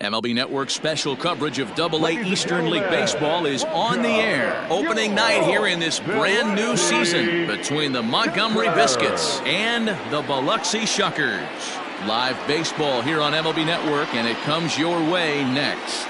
MLB Network's special coverage of AA Eastern League Baseball is on the air. Opening night here in this brand new season between the Montgomery Biscuits and the Biloxi Shuckers. Live baseball here on MLB Network, and it comes your way next.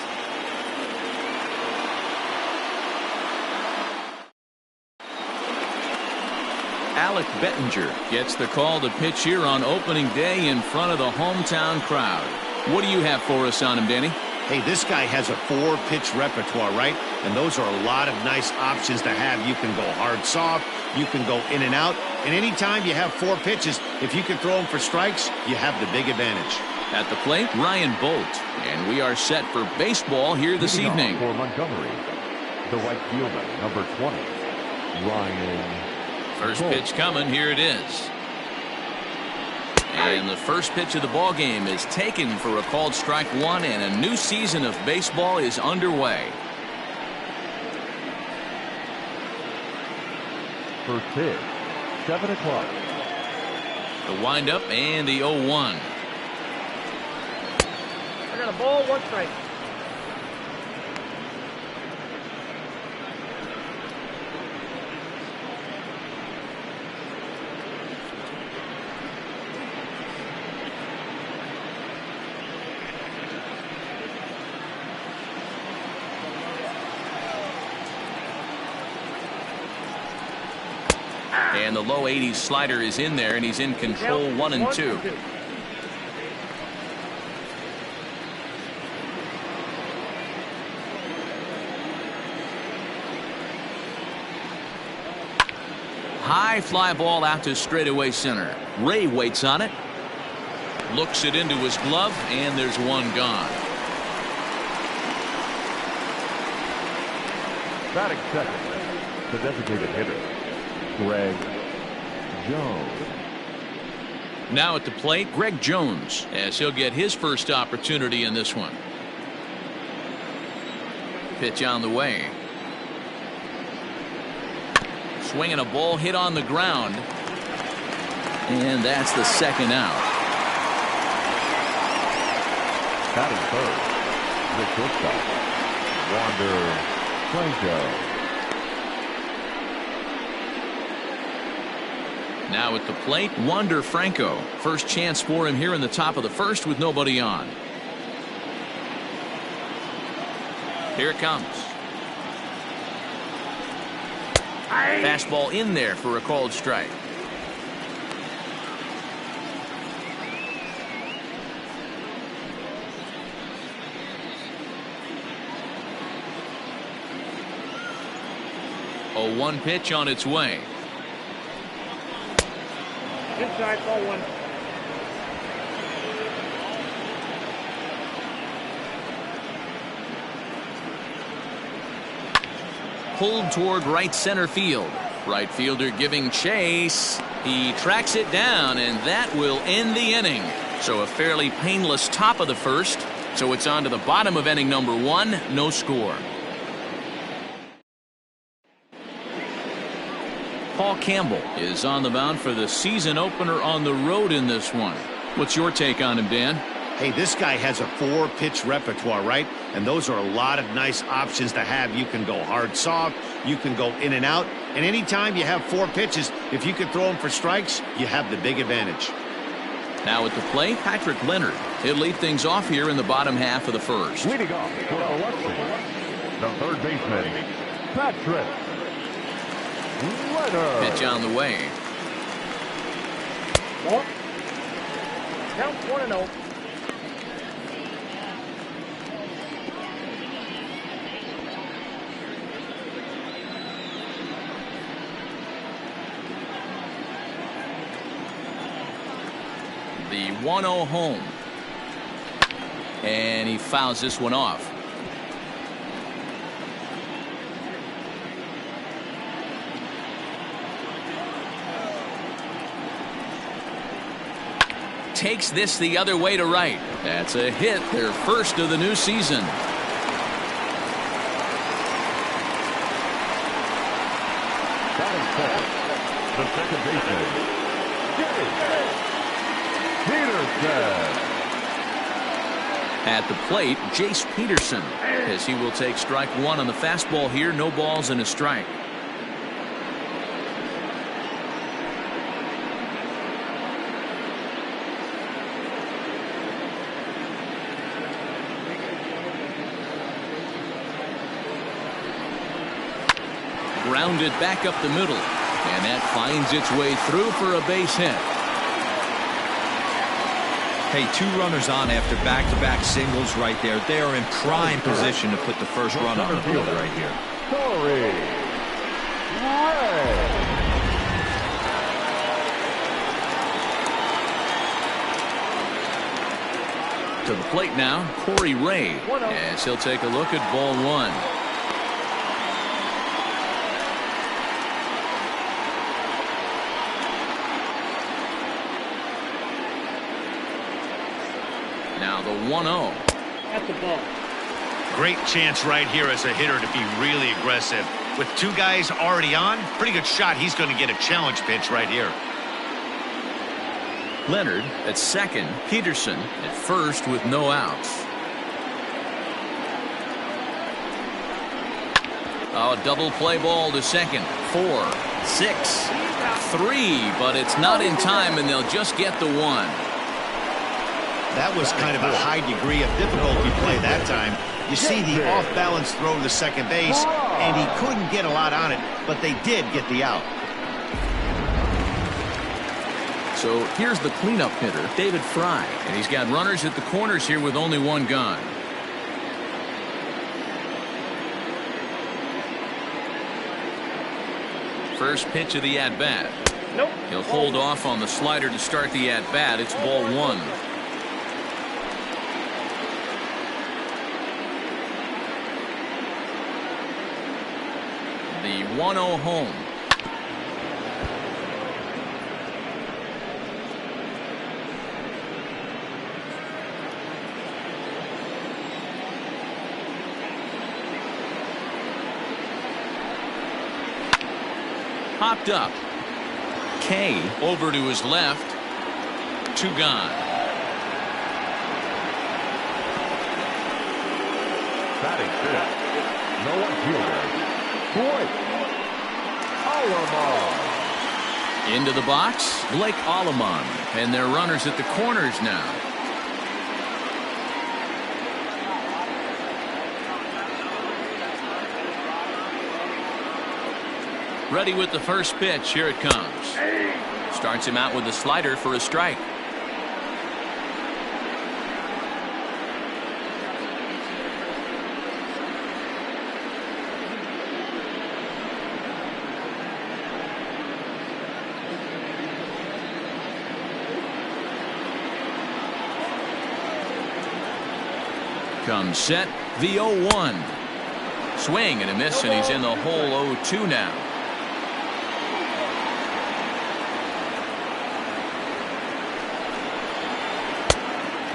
Alec Bettinger gets the call to pitch here on opening day in front of the hometown crowd. What do you have for us on him, Danny? Hey, this guy has a 4-pitch repertoire, right? And those are a lot of nice options to have. You can go hard, soft. You can go in and out. And anytime you have 4 pitches, if you can throw them for strikes, you have the big advantage. At the plate, Ryan Bolt. And we are set for baseball here this evening. For Montgomery, the right fielder, number 20, Ryan. First pitch coming. Here it is. And the first pitch of the ball game is taken for a called strike one, and a new season of baseball is underway. First pitch, 7 o'clock. The windup and the 0-1. I got a ball, 1 strike. And the low 80s slider is in there, and he's in control. 1-2. High fly ball out to straightaway center. Ray waits on it. Looks it into his glove, and there's one gone. Batting second, the designated hitter, Greg Jones. Now at the plate, Greg Jones, as he'll get his first opportunity in this one. Pitch on the way. Swinging a ball hit on the ground. And that's the second out. Batting third, the shortstop, Wander Franco. Now at the plate, Wander Franco. First chance for him here in the top of the first with nobody on. Here it comes. Fastball in there for a called strike. A 1 pitch on its way. Inside, ball 1. Pulled toward right center field. Right fielder giving chase. He tracks it down, and that will end the inning. So a fairly painless top of the first. So it's on to the bottom of inning number 1. No score. Paul Campbell is on the mound for the season opener on the road in this one. What's your take on him, Dan? Hey, this guy has a 4-pitch repertoire, right? And those are a lot of nice options to have. You can go hard, soft. You can go in and out. And anytime you have 4 pitches, if you can throw them for strikes, you have the big advantage. Now at the plate, Patrick Leonard. He'll lead things off here in the bottom half of the first. Leading off for Biloxi, the third baseman, Patrick Leonard. Pitch on the way. Ball. Count 1-0. The 1-0 home. And he fouls this one off. Takes this the other way to right. That's a hit, their first of the new season. Batting second, the second baseman, Peterson. At the plate, Jace Peterson, as he will take strike one on the fastball here. No balls and a strike. Grounded back up the middle, and that finds its way through for a base hit. Hey, 2 runners on after back-to-back singles right there. They are in prime position to put the first run on the field right here. Corey Ray. To the plate now, Corey Ray, as he'll take a look at ball one. Now the 1-0. That's the ball. Great chance right here as a hitter to be really aggressive. With 2 guys already on, pretty good shot. He's going to get a challenge pitch right here. Leonard at second, Peterson at first with no outs. Oh, double play ball to second. 4, 6, 3, but it's not in time, and they'll just get the 1. That was kind of a high degree of difficulty play that time. You see the off-balance throw to second base, and he couldn't get a lot on it, but they did get the out. So here's the cleanup hitter, David Fry, and he's got runners at the corners here with only 1 gone. First pitch of the at-bat. Nope. He'll hold off on the slider to start the at-bat. It's ball 1. The 1-0 home. Popped up. K over to his left. 2 gone. Batting fifth, no one fielder, Blake Alomar. Into the box, Blake Alomar, and their runners at the corners now. Ready with the first pitch. Here it comes. Starts him out with a slider for a strike. Comes set, the 0-1. Swing and a miss, and he's in the hole 0-2 now.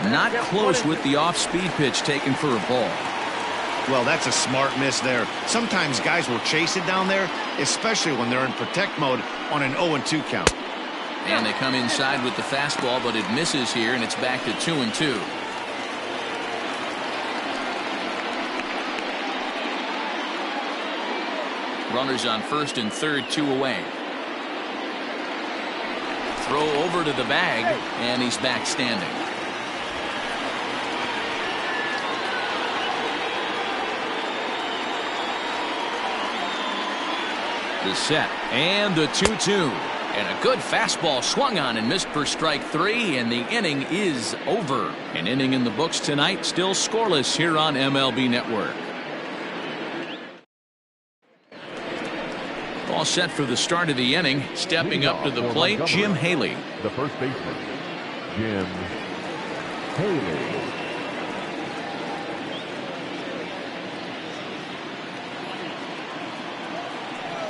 Not close with the off-speed pitch taken for a ball. Well, that's a smart miss there. Sometimes guys will chase it down there, especially when they're in protect mode on an 0-2 count. And they come inside with the fastball, but it misses here, and it's back to 2-2. Runners on first and third, 2 away. Throw over to the bag, and he's back standing. The set and the 2-2, and a good fastball swung on and missed for strike 3, and the inning is over. An inning in the books tonight, still scoreless here on MLB Network. All set for the start of the inning. Stepping up to the plate, Jim Haley. The first baseman, Jim Haley.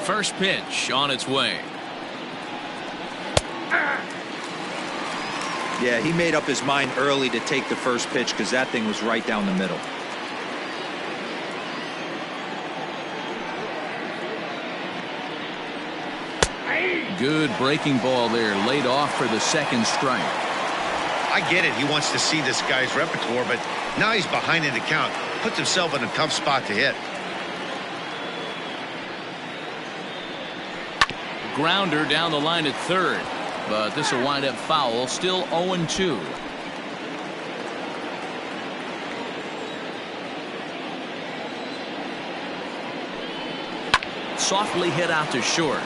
First pitch on its way. Yeah, he made up his mind early to take the first pitch because that thing was right down the middle. Good breaking ball there, laid off for the second strike. I get it. He wants to see this guy's repertoire, but now he's behind in the count. Puts himself in a tough spot to hit. Grounder down the line at third, but this will wind up foul. Still 0-2. Softly hit out to short.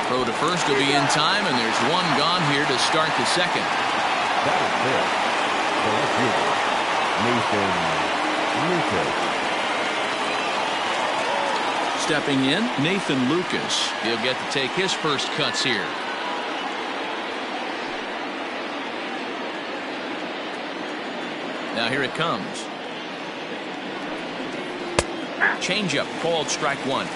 Throw to first will be in time, and there's one gone here to start the second. That is it. The left fielder, Nathan Lucas. Stepping in, Nathan Lucas. He'll get to take his first cuts here. Now here it comes. Changeup called strike one.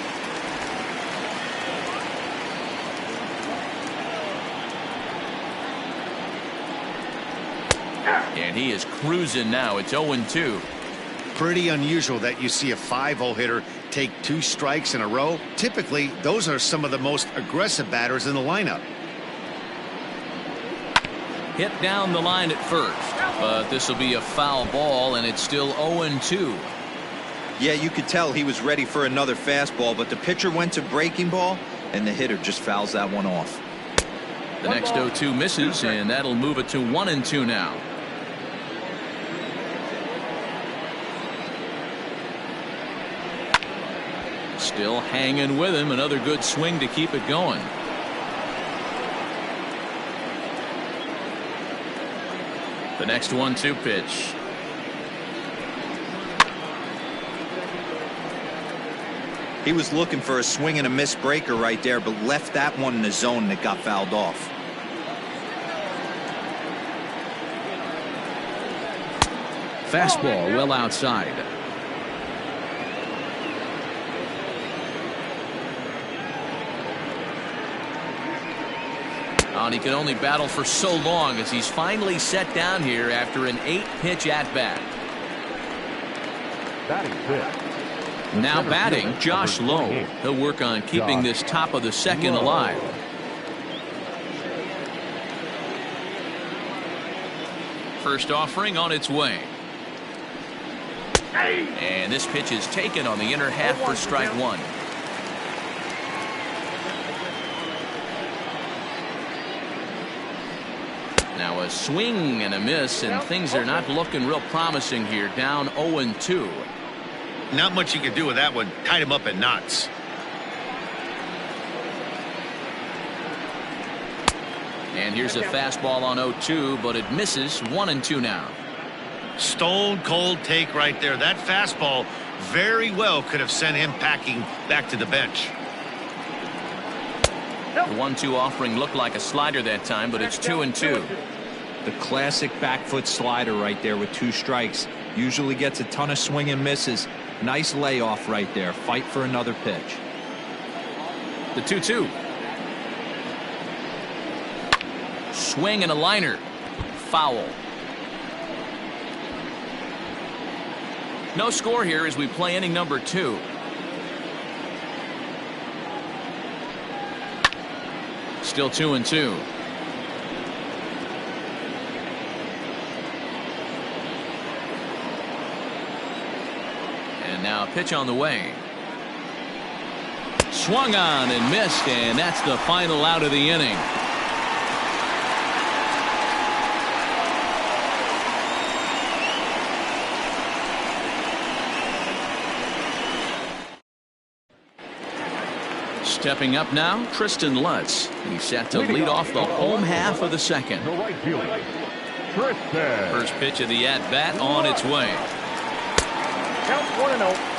And he is cruising now. It's 0-2. Pretty unusual that you see a 5-0 hitter take 2 strikes in a row. Typically, those are some of the most aggressive batters in the lineup. Hit down the line at first, but this will be a foul ball, and it's still 0-2. Yeah, you could tell he was ready for another fastball, but the pitcher went to breaking ball, and the hitter just fouls that one off. The next 0-2 misses, and that'll move it to 1-2 now. Still hanging with him. Another good swing to keep it going. The next 1-2 pitch. He was looking for a swing and a miss breaker right there, but left that one in the zone and it got fouled off. Fastball well outside. And he can only battle for so long as he's finally set down here after an 8-pitch at-bat. Batting fifth. Now batting, Josh Lowe. He'll work on keeping this top of the second alive. First offering on its way. And this pitch is taken on the inner half for strike one. Now a swing and a miss, and things are not looking real promising here. Down 0-2. Not much you can do with that one. Tied him up in knots. And here's a fastball on 0-2, but it misses. 1-2 now. Stone cold take right there. That fastball very well could have sent him packing back to the bench. The 1-2 offering looked like a slider that time, but it's 2-2. The classic back foot slider right there with 2 strikes. Usually gets a ton of swing and misses. Nice layoff right there. Fight for another pitch. The 2-2. Swing and a liner. Foul. No score here as we play inning number 2. Still 2-2. And now a pitch on the way. Swung on and missed, and that's the final out of the inning. Stepping up now, Tristan Lutz. He's set to lead off the home half of the second. The right fielder, Tristan. First pitch of the at-bat on its way. Count 1-0.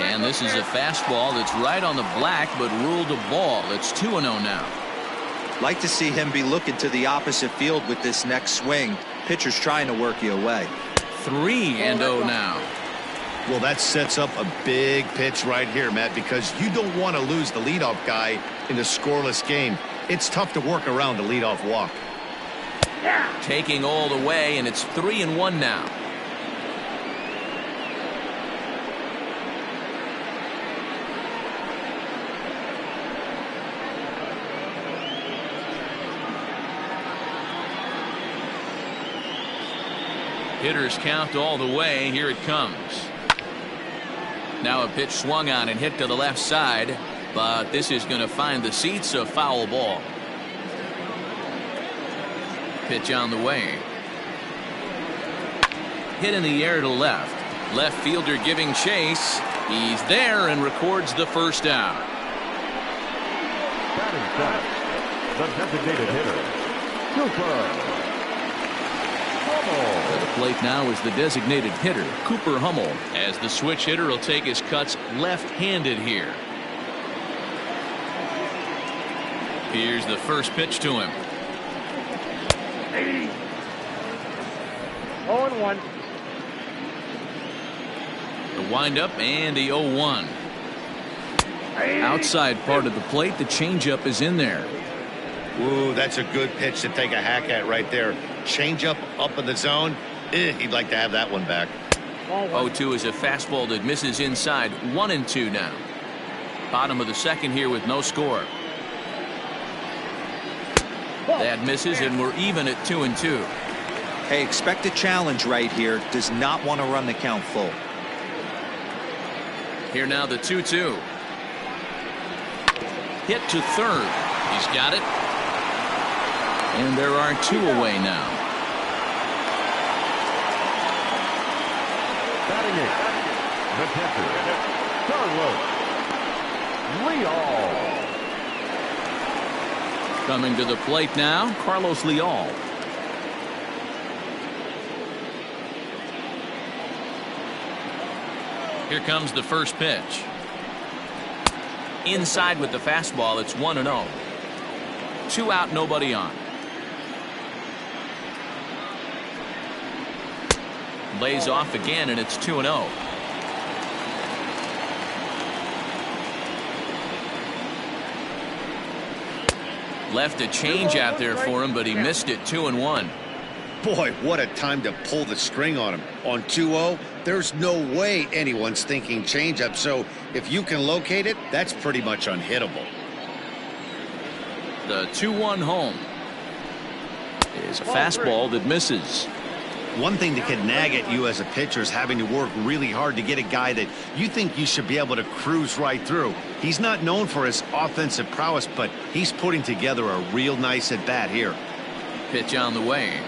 And this is a fastball that's right on the black, but ruled a ball. It's 2-0 now. Like to see him be looking to the opposite field with this next swing. Pitcher's trying to work you away. 3-0 now. Well, that sets up a big pitch right here, Matt, because you don't want to lose the leadoff guy in a scoreless game. It's tough to work around the leadoff walk. Taking all the way, and it's 3-1 now. Hitters count all the way. Here it comes. Now a pitch swung on and hit to the left side, but this is going to find the seats, a foul ball. Pitch on the way. Hit in the air to left. Left fielder giving chase. He's there and records the first out. Batting seventh, the designated hitter, Cooper. At the plate now is the designated hitter, Cooper Hummel, as the switch hitter will take his cuts left-handed here. Here's the first pitch to him. 0-1. The windup and the 0-1. Outside part of the plate, the changeup is in there. Ooh, that's a good pitch to take a hack at right there. Changeup up in the zone. He'd like to have that one back. 0-2 is a fastball that misses inside. 1-2 now. Bottom of the second here with no score. That misses, and we're even at 2-2. Hey, expect a challenge right here. Does not want to run the count full. Here now the 2-2. Hit to third. He's got it. And there are two away now. Batting eighth, the catcher, Carlos Leal. Coming to the plate now, Carlos Leal. Here comes the first pitch. Inside with the fastball, it's 1-0. 2 out, nobody on. Lays off again, and it's 2-0. Left a change out there for him, but he missed it. 2-1. Boy, what a time to pull the string on him. On 2-0, there's no way anyone's thinking changeup. So if you can locate it, that's pretty much unhittable. The 2-1 home is a fastball that misses. One thing that can nag at you as a pitcher is having to work really hard to get a guy that you think you should be able to cruise right through. He's not known for his offensive prowess, but he's putting together a real nice at bat here. Pitch on the way.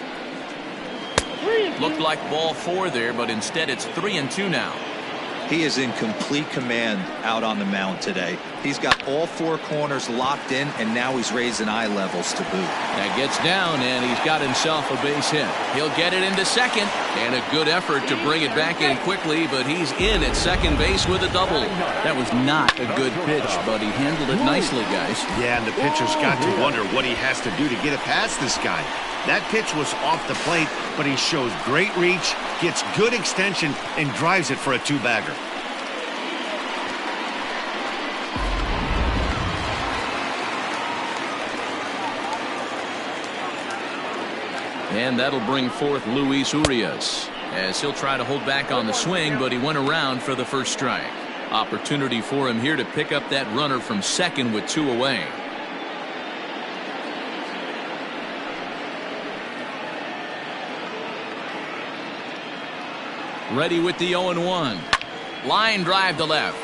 Looked like ball 4 there, but instead it's 3-2 now. He is in complete command out on the mound today. He's got all 4 corners locked in, and now he's raising eye levels to boot. That gets down, and he's got himself a base hit. He'll get it into second, and a good effort to bring it back in quickly, but he's in at second base with a double. That was not a good pitch, but he handled it nicely, guys. Yeah, and the pitcher's got to wonder what he has to do to get it past this guy. That pitch was off the plate, but he shows great reach, gets good extension, and drives it for a 2-bagger. And that'll bring forth Luis Urias, as he'll try to hold back on the swing, but he went around for the first strike. Opportunity for him here to pick up that runner from second with 2 away. Ready with the 0-1. Line drive to left.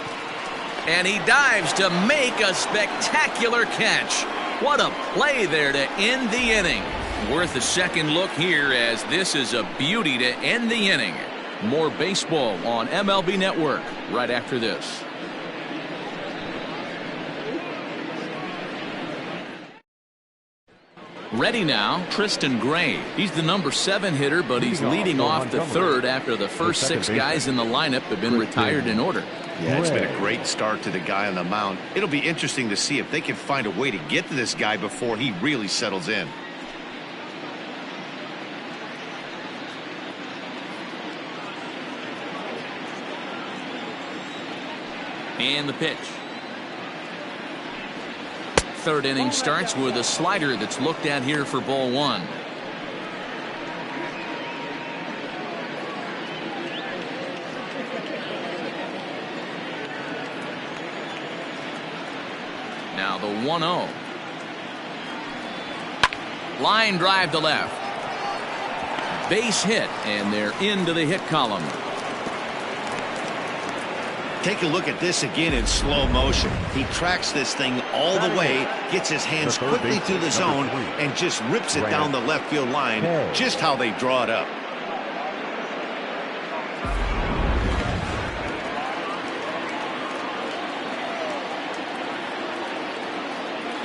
And he dives to make a spectacular catch. What a play there to end the inning. Worth a second look here, as this is a beauty to end the inning. More baseball on MLB Network right after this. Ready now, Tristan Gray. He's the number 7 hitter, but he's leading off the third after the first 6 guys in the lineup have been retired in order. Yeah, it's been a great start to the guy on the mound. It'll be interesting to see if they can find a way to get to this guy before he really settles in. And the pitch. Third inning starts with a slider that's looked at here for ball one. Now the 1-0. Line drive to left. Base hit, and they're into the hit column. Take a look at this again in slow motion. He tracks this thing all the way, gets his hands quickly through the zone, and just rips it down the left field line, just how they draw it up.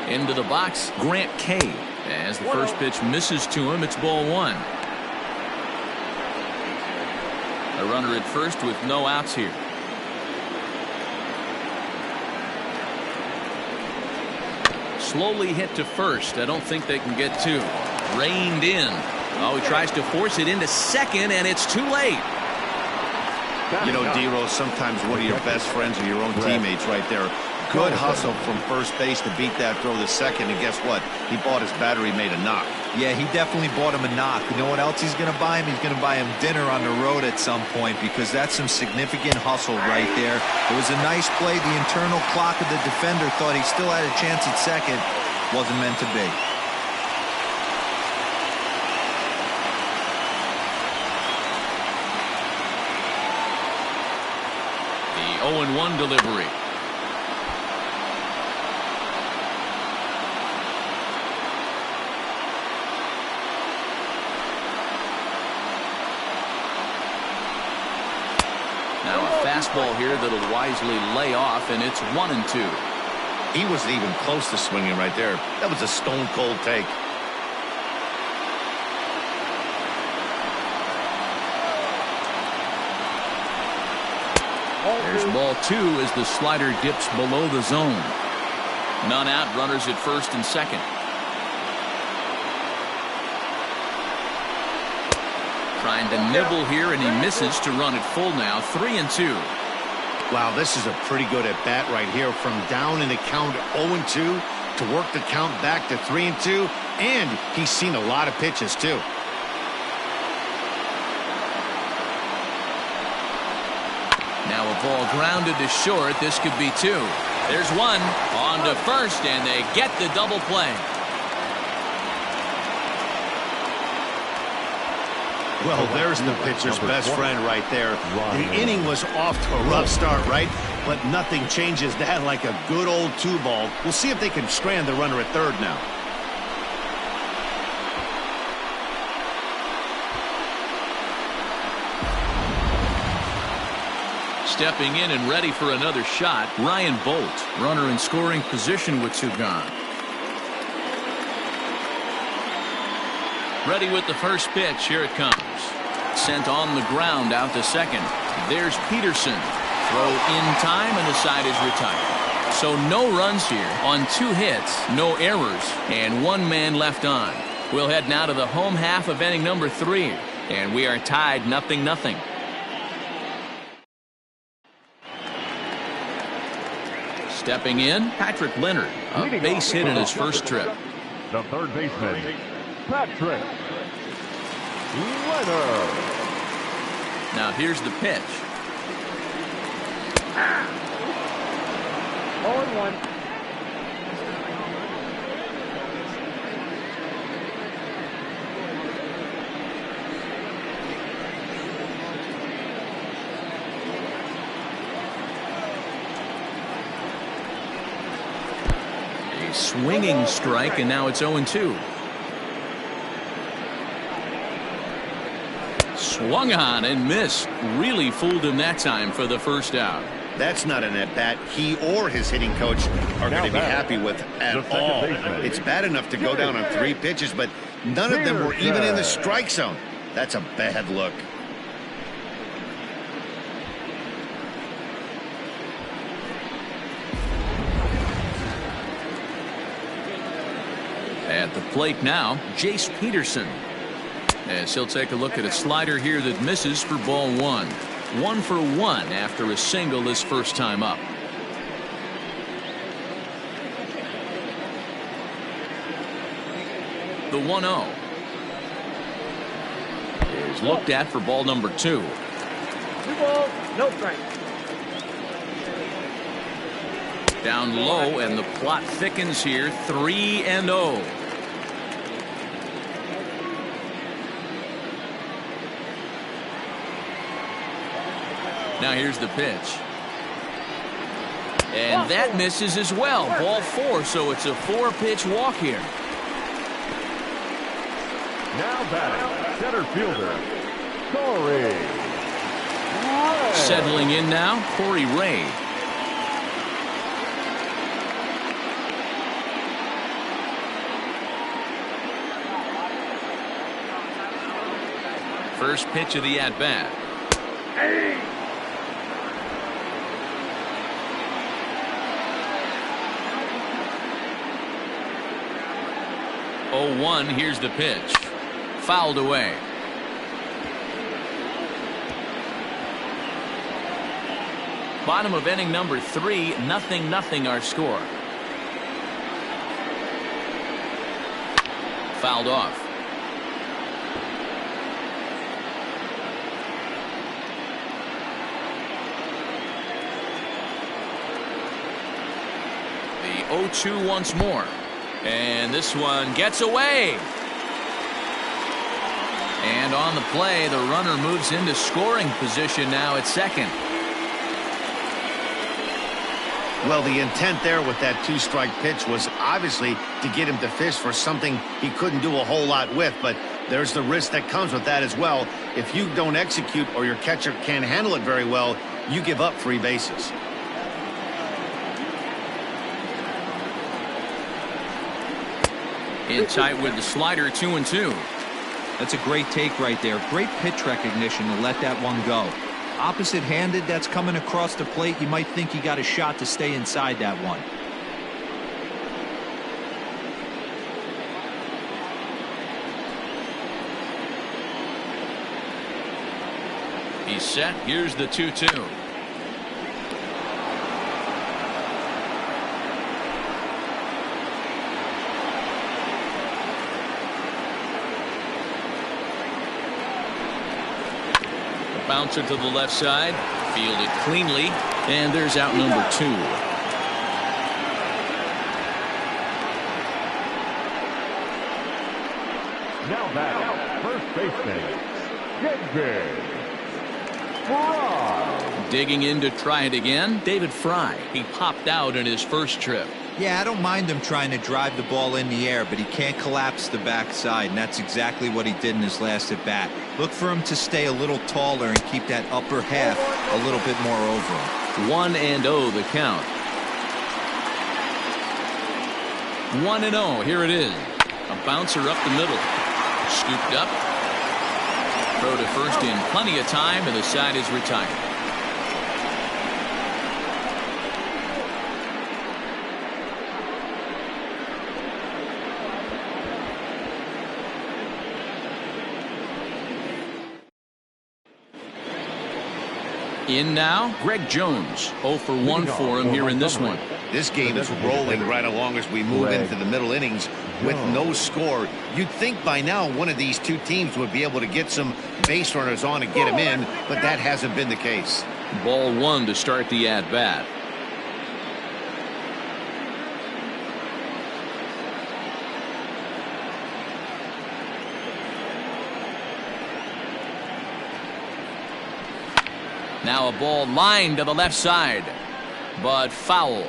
Into the box, Grant K. As the first pitch misses to him, it's ball one. A runner at first with no outs here. Slowly hit to first. I don't think they can get two. Reined in. Oh, he tries to force it into second, and it's too late. You know, D-Rose, sometimes one of your best friends are your own teammates right there. Good hustle from first base to beat that throw to second, and guess what? He bought his battery made a knock. Yeah, he definitely bought him a knock. You know what else he's going to buy him? He's going to buy him dinner on the road at some point, because that's some significant hustle right there. It was a nice play. The internal clock of the defender thought he still had a chance at second. Wasn't meant to be. The 0-1 delivery. Now a fastball here that'll wisely lay off, and it's 1-2. He wasn't even close to swinging right there. That was a stone-cold take. There's ball two as the slider dips below the zone. None out, runners at first and second. Trying to nibble here, and he misses to run it full now. 3-2. Wow, this is a pretty good at bat right here. From down in the count 0-2 to work the count back to 3-2, and he's seen a lot of pitches too. Now a ball grounded to short. This could be two. There's one on to first, and they get the double play. Well, there's the pitcher's best friend right there. The inning was off to a rough start, right? But nothing changes that like a good old two-ball. We'll see if they can strand the runner at third now. Stepping in and ready for another shot, Ryan Bolt. Runner in scoring position with two gone. Ready with the first pitch. Here it comes. Sent on the ground out to second. There's Peterson. Throw in time, and the side is retired. So no runs here on two hits, no errors, and one man left on. We'll head now to the home half of inning number 3, and we are tied 0-0. Stepping in, Patrick Leonard, a base hit in his first trip. The third baseman, Patrick Leonard. Now here's the pitch. 0-1. A swinging strike, and now it's 0-2. Swung on and missed. Really fooled him that time for the first out. That's not an at-bat he or his hitting coach are going to be happy with at all. It's bad enough to go down on 3 pitches, but none of them were even in the strike zone. That's a bad look. At the plate now, Jace Peterson. As he'll take a look at a slider here that misses for ball 1. 1 for 1 after a single his first time up. The 1-0 is looked at for ball number 2. 2 balls, no strikes. Down low, and the plot thickens here. 3-0. Now here's the pitch. And that misses as well. Ball 4, so it's a 4-pitch walk here. Now batting, center fielder, Corey Ray. Settling in now, Corey Ray. First pitch of the at-bat. 0-1, here's the pitch. Fouled away. Bottom of inning number 3, 0-0 our score. Fouled off. The 0-2 once more. And this one gets away. And on the play, the runner moves into scoring position now at second. Well, the intent there with that 2-strike pitch was obviously to get him to fish for something he couldn't do a whole lot with, but there's the risk that comes with that as well. If you don't execute or your catcher can't handle it very well, you give up free bases. In tight with the slider, 2-2. That's a great take right there. Great pitch recognition to let that one go. Opposite-handed, that's coming across the plate. You might think he got a shot to stay inside that one. He's set. Here's the 2-2. Bouncer to the left side, fielded cleanly, and there's out number 2. Now back, first baseman, David Fry. Digging in to try it again, David Fry. He popped out in his first trip. Yeah, I don't mind him trying to drive the ball in the air, but he can't collapse the backside, and that's exactly what he did in his last at-bat. Look for him to stay a little taller and keep that upper half a little bit more over him. 1-0 the count. 1-0, here it is. A bouncer up the middle. Scooped up. Throw to first in plenty of time, and the side is retired. In now, Greg Jones. 0 for 1 for him here in this one. This game is rolling right along as we move into the middle innings with no score. You'd think by now one of these two teams would be able to get some base runners on and get him in, but that hasn't been the case. Ball 1 to start the at-bat. Now a ball lined to the left side, but foul.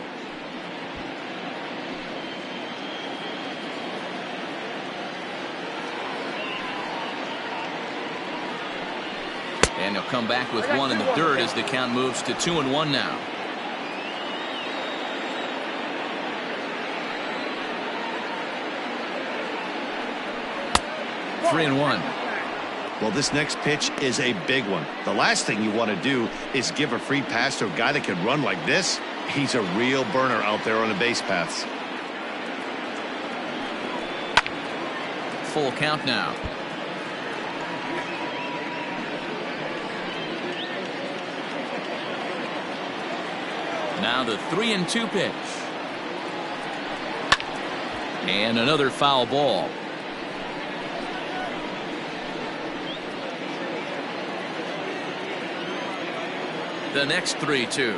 And he'll come back with one in the dirt as the count moves to 2-1 now. Three and one. Well, this next pitch is a big one. The last thing you want to do is give a free pass to a guy that can run like this. He's a real burner out there on the base paths. Full count now. Now the 3-2 pitch. And another foul ball. the next 3-2.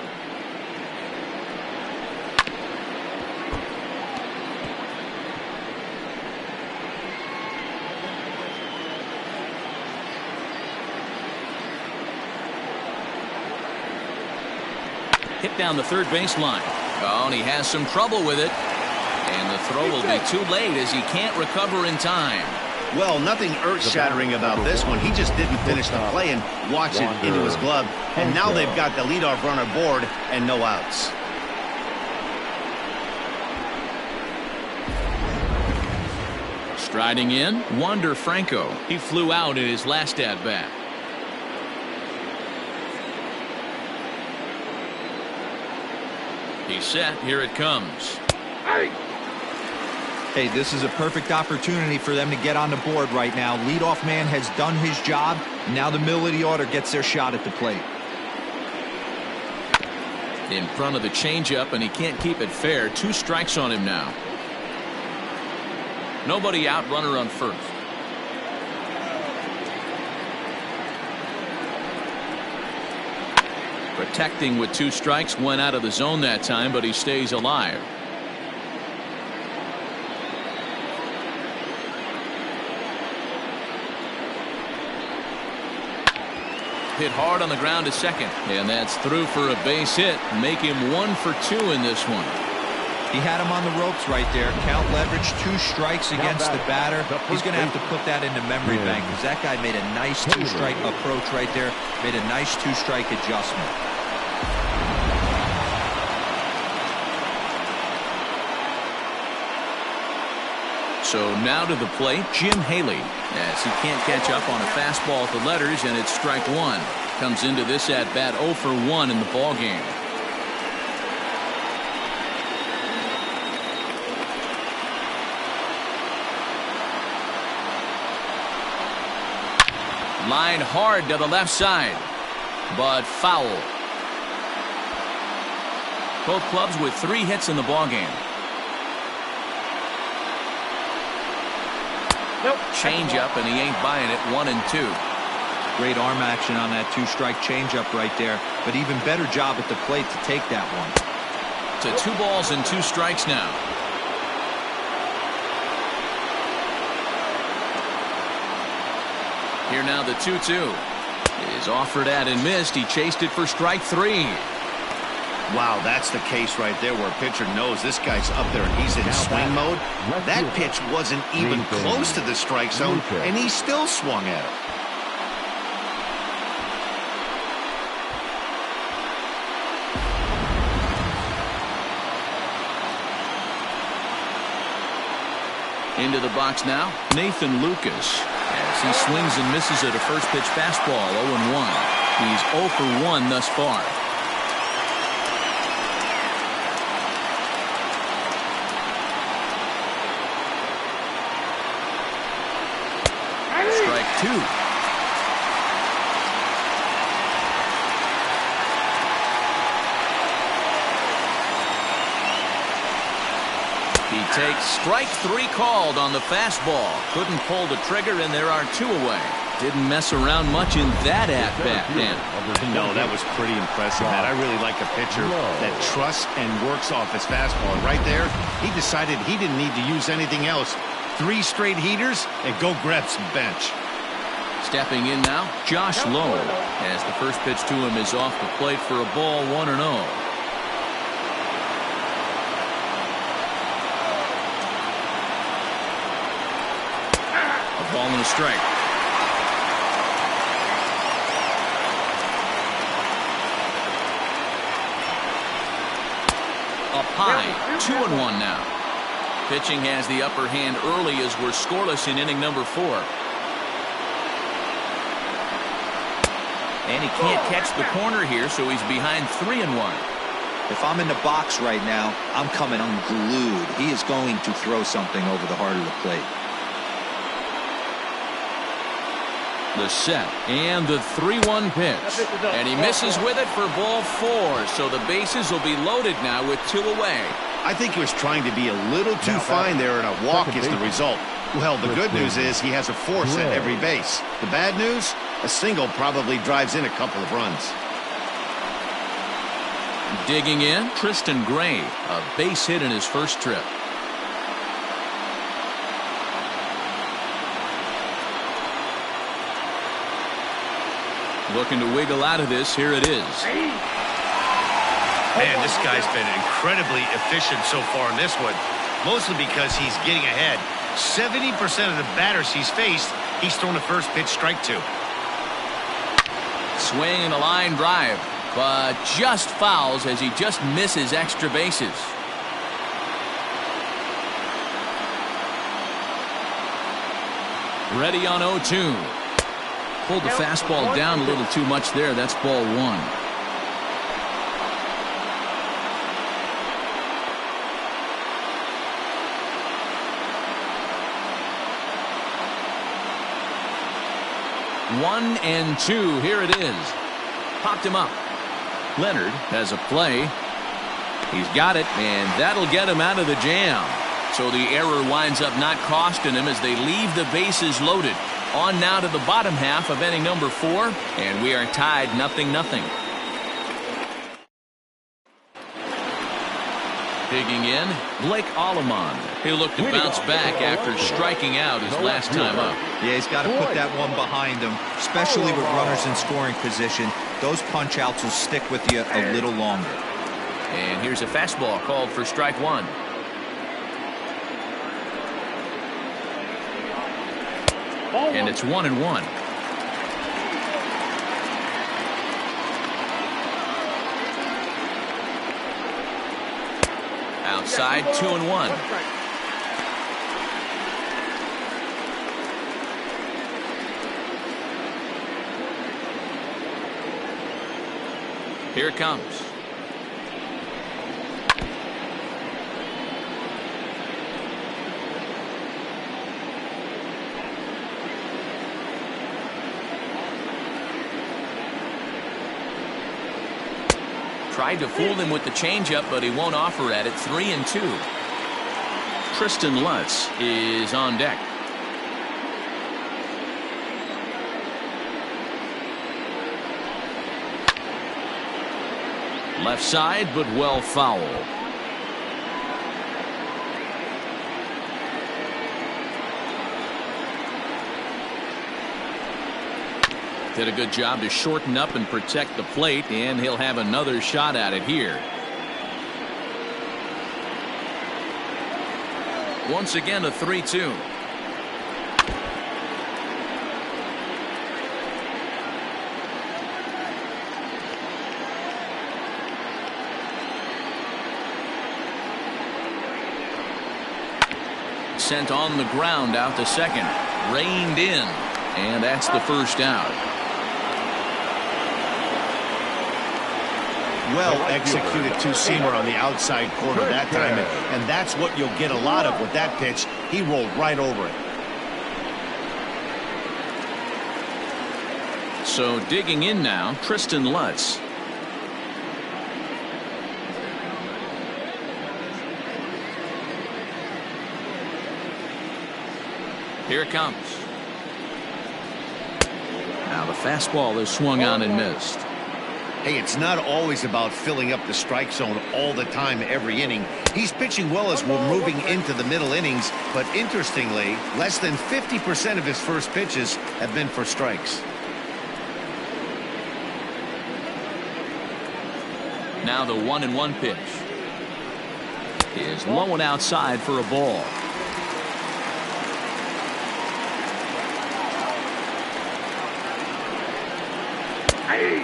Hit down the third baseline. Oh, and he has some trouble with it. And the throw will be too late as he can't recover in time. Well, nothing earth-shattering about this one. He just didn't finish the play and watch it into his glove. And now they've got the leadoff runner board and no outs. Striding in, Wander Franco. He flew out in his last at-bat. He's set. Here it comes. Hey, this is a perfect opportunity for them to get on the board right now. Leadoff man has done his job. Now the middle of the order gets their shot at the plate. In front of the changeup, and he can't keep it fair. 2 strikes on him now. Nobody out, runner on first. Protecting with 2 strikes, went out of the zone that time, but he stays alive. Hit hard on the ground to second, and that's through for a base hit. Make him 1 for 2 in this one. He had him on the ropes right there. Count leverage, 2 strikes against the batter. He's going to have to put that into memory bank because that guy made a nice 2-strike approach right there. Made a nice 2-strike adjustment. So now to the plate, Jim Haley, as he can't catch up on a fastball at the letters, and it's strike 1. Comes into this at bat 0 for 1 in the ball game. Line hard to the left side, but foul. Both clubs with 3 hits in the ball game. Nope. Change-up, and he ain't buying it. 1 and 2. Great arm action on that 2-strike changeup right there, but even better job at the plate to take that one. To 2 balls and 2 strikes now. Here now the 2-2 is offered at and missed. He chased it for strike 3. Wow, that's the case right there where a pitcher knows this guy's up there and he's in swing mode. That pitch wasn't even close to the strike zone, and he still swung at it. Into the box now, Nathan Lucas, as he swings and misses at a first pitch fastball. 0-1. He's 0 for 1 thus far. Strike 2. He takes strike 3 called on the fastball. Couldn't pull the trigger, and there are 2 away. Didn't mess around much in that at-bat, Dan. No, that was pretty impressive, man. I really like a pitcher that trusts and works off his fastball. Right there, he decided he didn't need to use anything else. 3 straight heaters and go grab some bench. Stepping in now, Josh Lowe, as the first pitch to him is off the plate for a ball. 1-0. A ball and a strike. Up high, 2-1 now. Pitching has the upper hand early as we're scoreless in inning number 4. And he can't catch the corner here, so he's behind 3-1. If I'm in the box right now, I'm coming unglued. He is going to throw something over the heart of the plate. The set and the 3-1 pitch, and he misses with it for ball 4, so the bases will be loaded now with 2 away. I think he was trying to be a little too fine there, and a walk is the result. Well, the good news is he has a force at every base. The bad news, a single probably drives in a couple of runs. Digging in, Tristan Gray, a base hit in his first trip. Looking to wiggle out of this. Here it is. Man, this guy's been incredibly efficient so far in this one, mostly because he's getting ahead. 70% of the batters he's faced, he's thrown a first pitch strike to. Swing and a line drive, but just fouls as he just misses extra bases. Ready on 0-2. Pulled the fastball down a little too much there. That's ball one. One and two. Here it is. Popped him up. Leonard has a play. He's got it, and that'll get him out of the jam. So the error winds up not costing him as they leave the bases loaded. On now to the bottom half of inning number 4, and we are tied 0-0. Digging in, Blake Allemond. He'll look to bounce back after striking out his last time up. Yeah, he's got to put that one behind him, especially with runners in scoring position. Those punch outs will stick with you a little longer. And here's a fastball called for strike one. And it's 1-1. Outside, 2-1. Here it comes. Tried to fool him with the changeup, but he won't offer at it. 3-2. Tristan Lutz is on deck. Left side, but well fouled. Did a good job to shorten up and protect the plate, and he'll have another shot at it here. Once again, a 3-2. Sent on the ground out to second. Reined in, and that's the first out. Well executed two-seamer on the outside corner that time, and that's what you'll get a lot of with that pitch. He rolled right over it. So digging in now, Tristan Lutz. Here it comes. Now the fastball is swung on and missed. Hey, it's not always about filling up the strike zone all the time every inning. He's pitching well as we're moving into the middle innings, but interestingly, less than 50% of his first pitches have been for strikes. Now the 1-1 pitch is low and outside for a ball.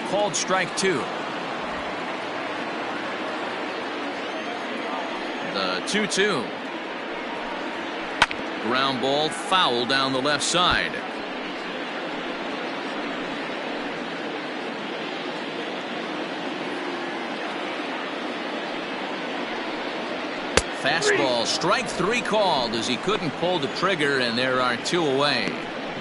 Called strike two. The 2-2. Ground ball foul down the left side. Fastball, strike three called as he couldn't pull the trigger, and there are two away.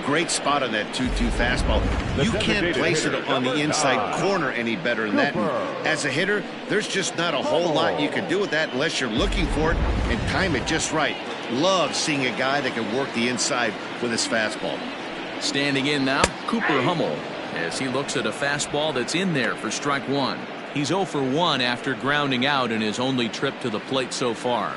Great spot on that 2-2 fastball. You can't place it on the inside corner any better than that. And as a hitter, there's just not a whole lot you can do with that unless you're looking for it and time it just right. Love seeing a guy that can work the inside with his fastball. Standing in now, Cooper Hummel, as he looks at a fastball that's in there for strike one. He's 0 for 1 after grounding out in his only trip to the plate so far.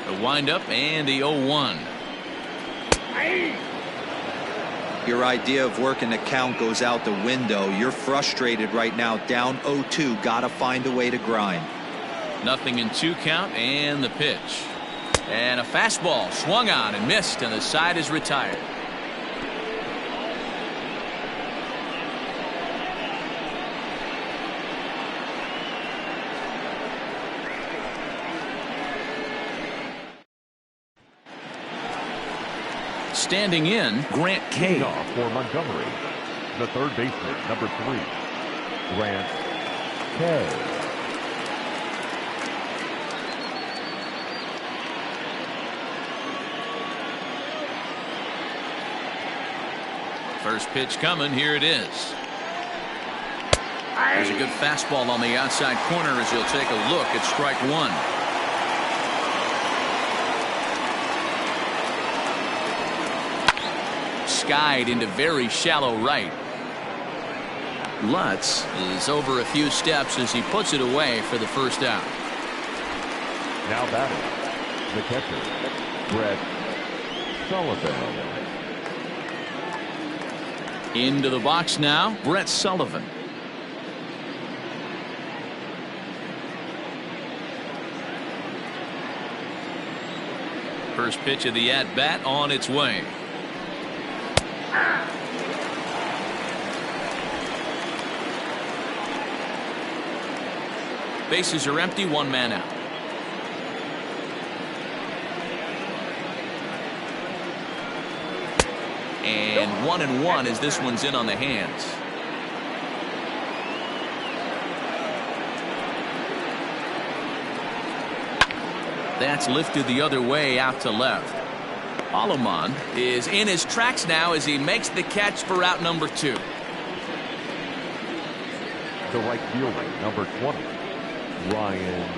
The windup and the 0-1. Your idea of working the count goes out the window. You're frustrated right now, down 0-2. Got to find a way to grind. 0-2 count, and the pitch. And a fastball swung on and missed, and the side is retired. Standing in, Grant Kay. Off for Montgomery, the third baseman, number 3, Grant Kay. First pitch coming. Here it is. There's a good fastball on the outside corner as he'll take a look at strike 1. Skied into very shallow right. Lutz is over a few steps as he puts it away for the first out. Now batting, the catcher, Brett Sullivan. Into the box now, Brett Sullivan. First pitch of the at-bat on its way. Bases are empty, 1 man out. And 1-1 as this one's in on the hands. That's lifted the other way out to left. Alamond is in his tracks now as he makes the catch for out number 2. The right fielder, number 20, Ryan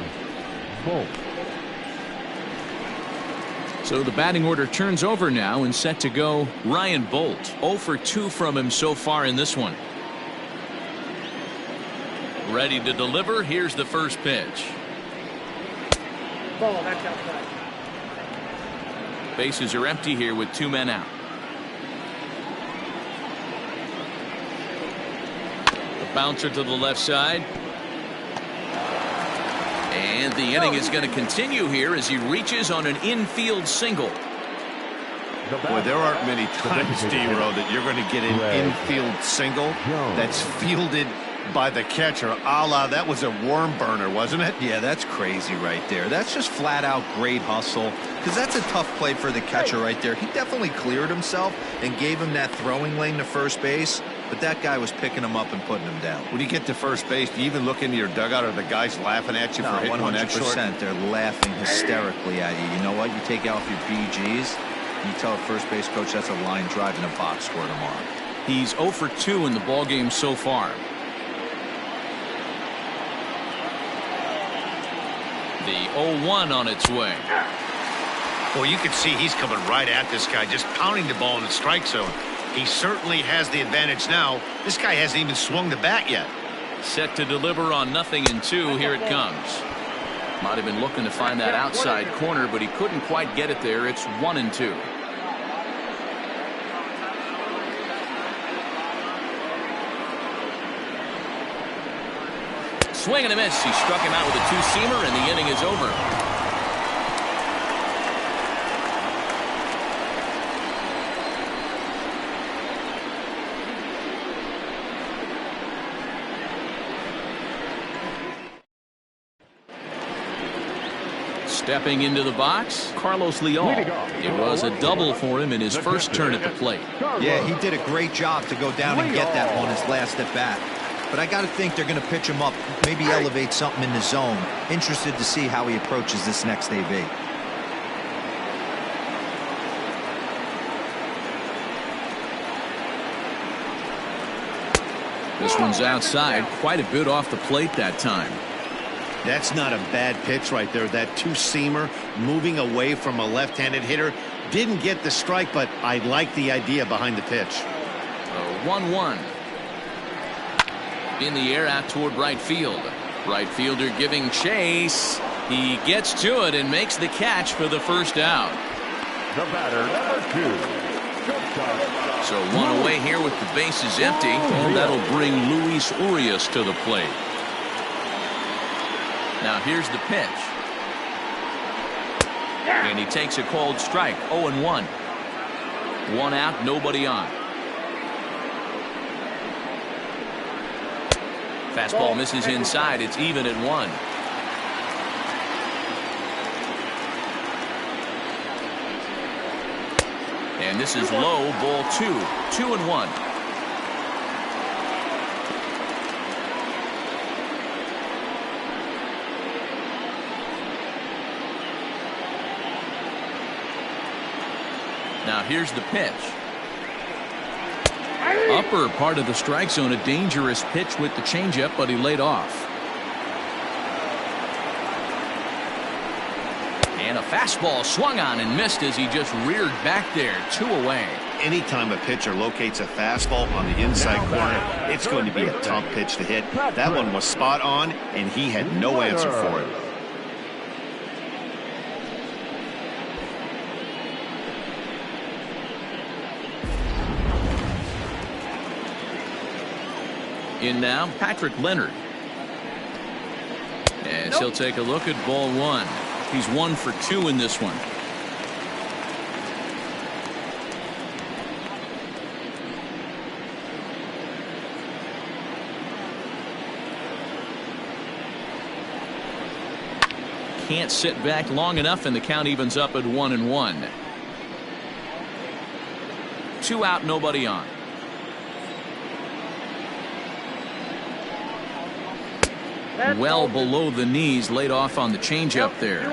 Bolt. So the batting order turns over now and set to go Ryan Bolt. 0 for 2 from him so far in this one. Ready to deliver. Here's the first pitch. Ball, that's outside. Bases are empty here with 2 men out. The bouncer to the left side. And the inning is going to continue here as he reaches on an infield single. Boy, there aren't many times, D-Row, that you're going to get an infield single that's fielded by the catcher. A la, that was a worm burner, wasn't it? Yeah, that's crazy right there. That's just flat out great hustle, because that's a tough play for the catcher right there. He definitely cleared himself and gave him that throwing lane to first base, but that guy was picking him up and putting him down. When you get to first base, do you even look into your dugout? Are the guys laughing at you for hitting one that short? 100%. They're laughing hysterically at you. You know what? You take off your BGs, you tell a first base coach that's a line drive in a box score tomorrow. He's 0 for 2 in the ballgame so far. The 0-1 on its way. Well, you can see he's coming right at this guy, just pounding the ball in the strike zone. He certainly has the advantage now. This guy hasn't even swung the bat yet. Set to deliver on 0-2. Here it comes. Might have been looking to find that outside corner, but he couldn't quite get it there. It's 1-2. Swing and a miss. He struck him out with a 2-seamer, and the inning is over. Stepping into the box, Carlos Leal. It was a double for him in his first turn at the plate. Yeah, he did a great job to go down and get that on his last at bat. But I got to think they're going to pitch him up, maybe elevate something in the zone. Interested to see how he approaches this next AB. This one's outside, quite a bit off the plate that time. That's not a bad pitch right there. That 2-seamer moving away from a left-handed hitter. Didn't get the strike, but I like the idea behind the pitch. 1-1. In the air out toward right field. Right fielder giving chase. He gets to it and makes the catch for the first out. The batter, number 2. So one away here with the bases empty, and that'll bring Luis Urias to the plate. Now here's the pitch. And he takes a cold strike. 0-1. 1 out, nobody on. Fastball misses inside. It's even at 1. And this is low, ball 2. 2-1. Now here's the pitch. Upper part of the strike zone, a dangerous pitch with the changeup, but he laid off. And a fastball swung on and missed as he just reared back there. 2 away. Anytime a pitcher locates a fastball on the inside corner, it's going to be a tough pitch to hit. That one was spot on, and he had no answer for it. In now, Patrick Leonard. As he'll take a look at ball 1. He's 1 for 2 in this one. Can't sit back long enough, and the count evens up at 1-1. 2 out, nobody on. Well below the knees, laid off on the changeup there.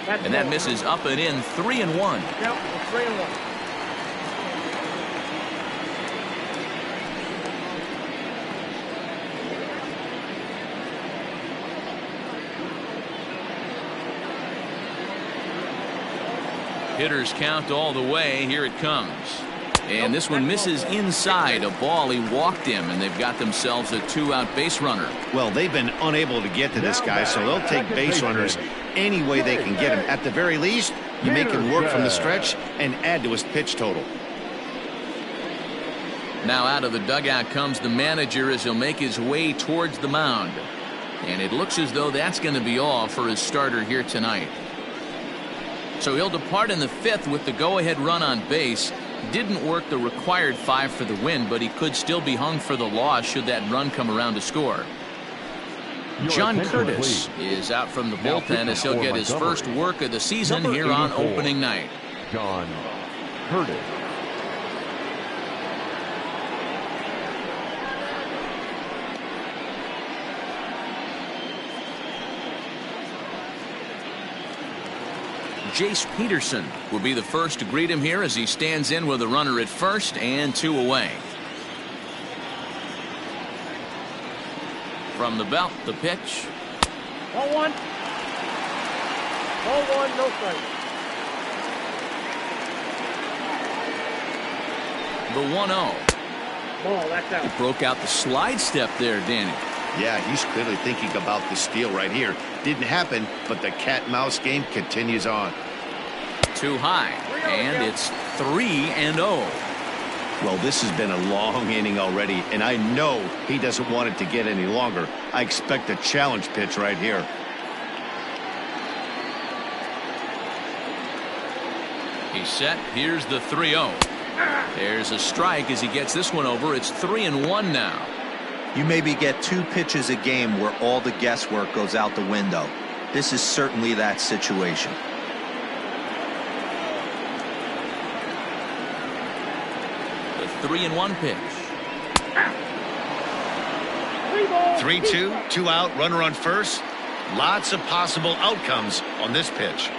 And that misses up and in. 3-1. Yep, 3-1. Hitters count all the way. Here it comes. And this one misses inside. A ball. He walked him, and they've got themselves a 2-out base runner. Well, they've been unable to get to this guy, so they'll take base runners any way they can get him. At the very least, you make him work from the stretch and add to his pitch total. Now out of the dugout comes the manager as he'll make his way towards the mound. And it looks as though that's going to be all for his starter here tonight. So he'll depart in the 5th with the go-ahead run on base. Didn't work the required 5 for the win, but he could still be hung for the loss should that run come around to score. John Curtis is out from the bullpen as he'll get his first work of the season here on opening night. John Curtis. Jace Peterson will be the first to greet him here as he stands in with a runner at first and 2 away. From the belt, the pitch. 0-1. 0-1, no strike. The 1-0. Ball, that's out. Broke out the slide step there, Danny. Yeah, he's clearly thinking about the steal right here. Didn't happen, but the cat-mouse game continues on. Too high, and it's 3-0. Well, this has been a long inning already, and I know he doesn't want it to get any longer. I expect a challenge pitch right here. He's set. Here's the 3-0. There's a strike as he gets this one over. It's 3-1 now. You maybe get 2 pitches a game where all the guesswork goes out the window. This is certainly that situation. The 3-1 pitch. 3-2, 2 out, runner on first. Lots of possible outcomes on this pitch.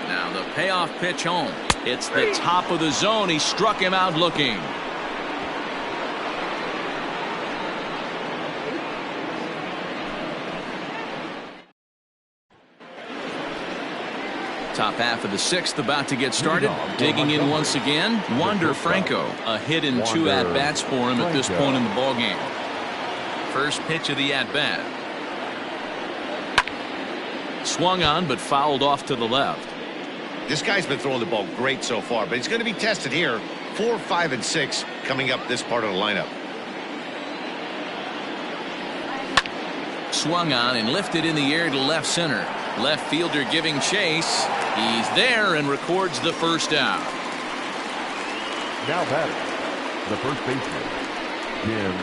Now the payoff pitch home. It's the top of the zone. He struck him out looking. Top half of the sixth about to get started. Digging in once again, Wander Franco. A hit and 2 at-bats for him at this point in the ballgame. First pitch of the at-bat. Swung on but fouled off to the left. This guy's been throwing the ball great so far, but he's going to be tested here. 4, 5, and 6 coming up this part of the lineup. Swung on and lifted in the air to left center. Left fielder giving chase. He's there and records the first out. Now batting, the first baseman, Jim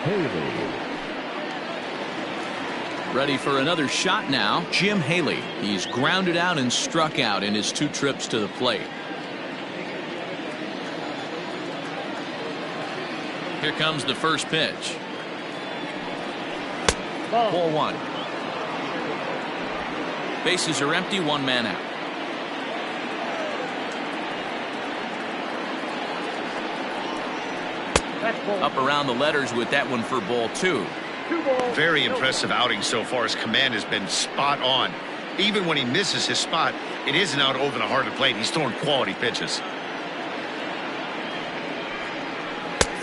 Haley. Ready for another shot now, Jim Haley. He's grounded out and struck out in his 2 trips to the plate. Here comes the first pitch. Ball 1. Bases are empty, 1 man out. Up around the letters with that one for ball 2. Very impressive outing so far. His command has been spot on. Even when he misses his spot, it isn't out over the heart of the plate. He's throwing quality pitches.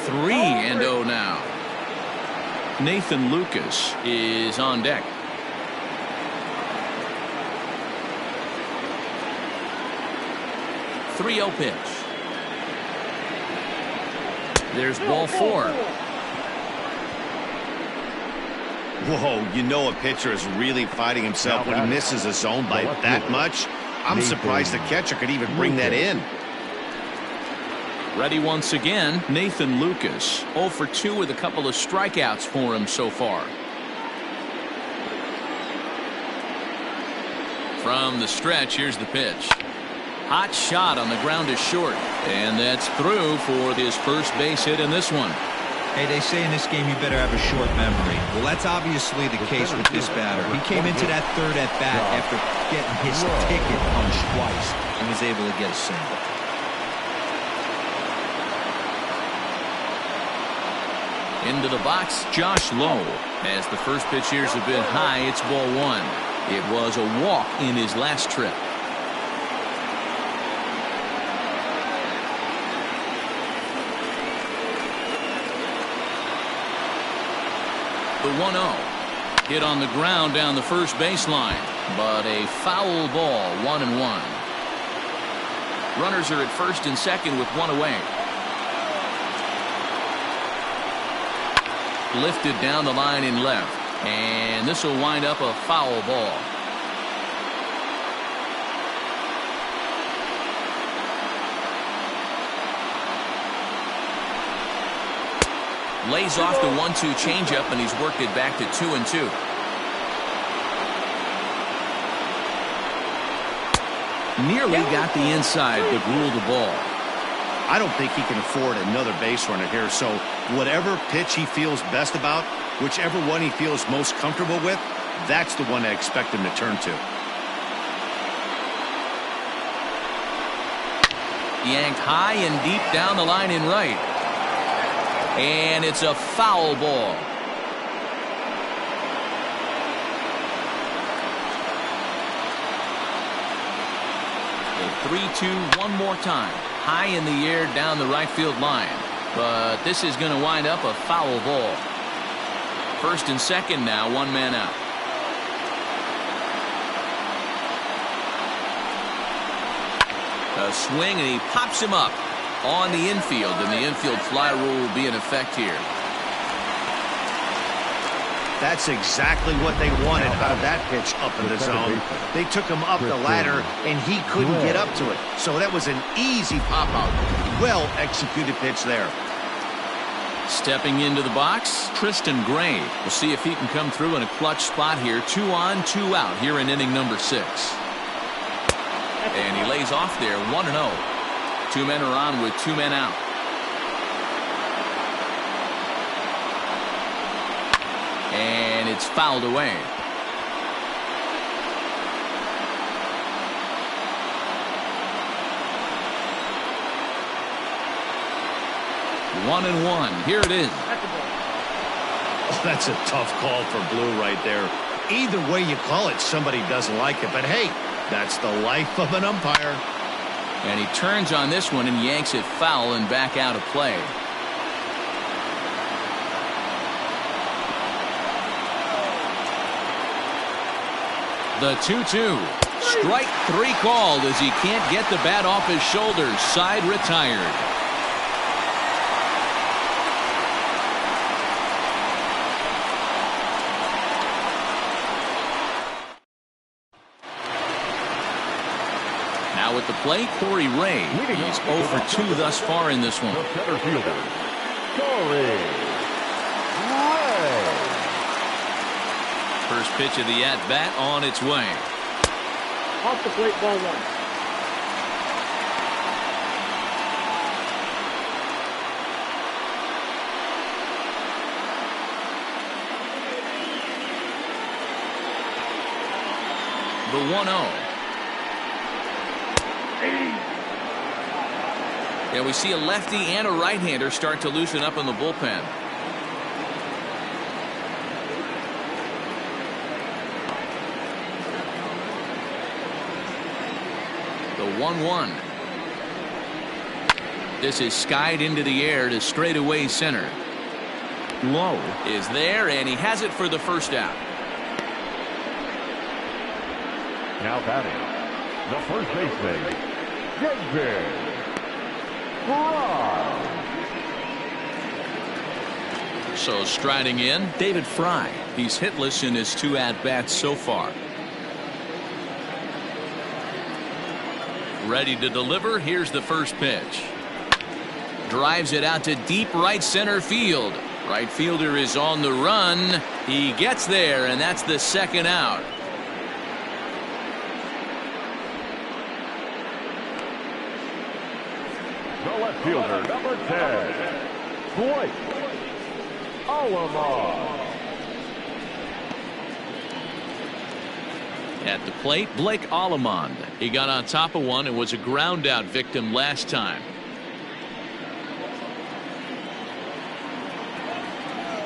3-0 now. Nathan Lucas is on deck. The 3-0 pitch. There's ball 4. Whoa, you know a pitcher is really fighting himself when he misses a zone by that much. I'm surprised the catcher could even bring that in. Ready once again, Nathan Lucas. 0 for 2 with a couple of strikeouts for him so far. From the stretch, here's the pitch. Hot shot on the ground is short. And that's through for his first base hit in this one. Hey, they say in this game you better have a short memory. Well, that's obviously the case with this batter. He came into that third at bat after getting his ticket punched twice and was able to get a single. Into the box, Josh Lowe. As the first pitch here's a bit high, it's ball 1. It was a walk in his last trip. The 1-0. Hit on the ground down the first baseline, but a foul ball, 1-1. Runners are at first and second with 1 away. Lifted down the line in left, and this will wind up a foul ball. Lays off the 1-2 changeup, and he's worked it back to 2-2. Nearly got the inside, but ruled the ball. I don't think he can afford another base runner here, so whatever pitch he feels best about, whichever one he feels most comfortable with, that's the one I expect him to turn to. Yanked high and deep down the line in right. And it's a foul ball. A 3-2 one more time. High in the air down the right field line. But this is going to wind up a foul ball. First and second now, 1 man out. A swing, and he pops him up on the infield, and the infield fly rule will be in effect here. That's exactly what they wanted out of that pitch up in the zone. They took him up the ladder, and he couldn't get up to it. So that was an easy pop-out. Well-executed pitch there. Stepping into the box, Tristan Gray. We'll see if he can come through in a clutch spot here. 2 on, 2 out here in inning number 6. And he lays off there, 1-0. 2 men are on with 2 men out. And it's fouled away. One and one. Here it is. Oh, that's a tough call for Blue right there. Either way you call it, somebody doesn't like it. But hey, That's the life of an umpire. And he turns on this one and yanks it foul and back out of play. The 2-2. Strike 3 called as he can't get the bat off his shoulders. Side retired. Now at the plate, Corey Ray. He's 0 for 2 thus far in this one. The center fielder, Corey Ray. First pitch of the at-bat on its way. Off the plate, ball 1. The 1-0. Yeah, we see a lefty and a right-hander start to loosen up in the bullpen. The 1-1. This is skied into the air to straightaway center. Low is there, and he has it for the first out. Now batting, the first baseman, David Fry. So striding in, David Fry. He's hitless in his 2 at-bats so far. Ready to deliver. Here's the first pitch. Drives it out to deep right center field. Right fielder is on the run. He gets there, and that's the second out. The left fielder, number 10, Blake Alomar. At the plate, Blake Alomar. He got on top of one and was a ground out victim last time.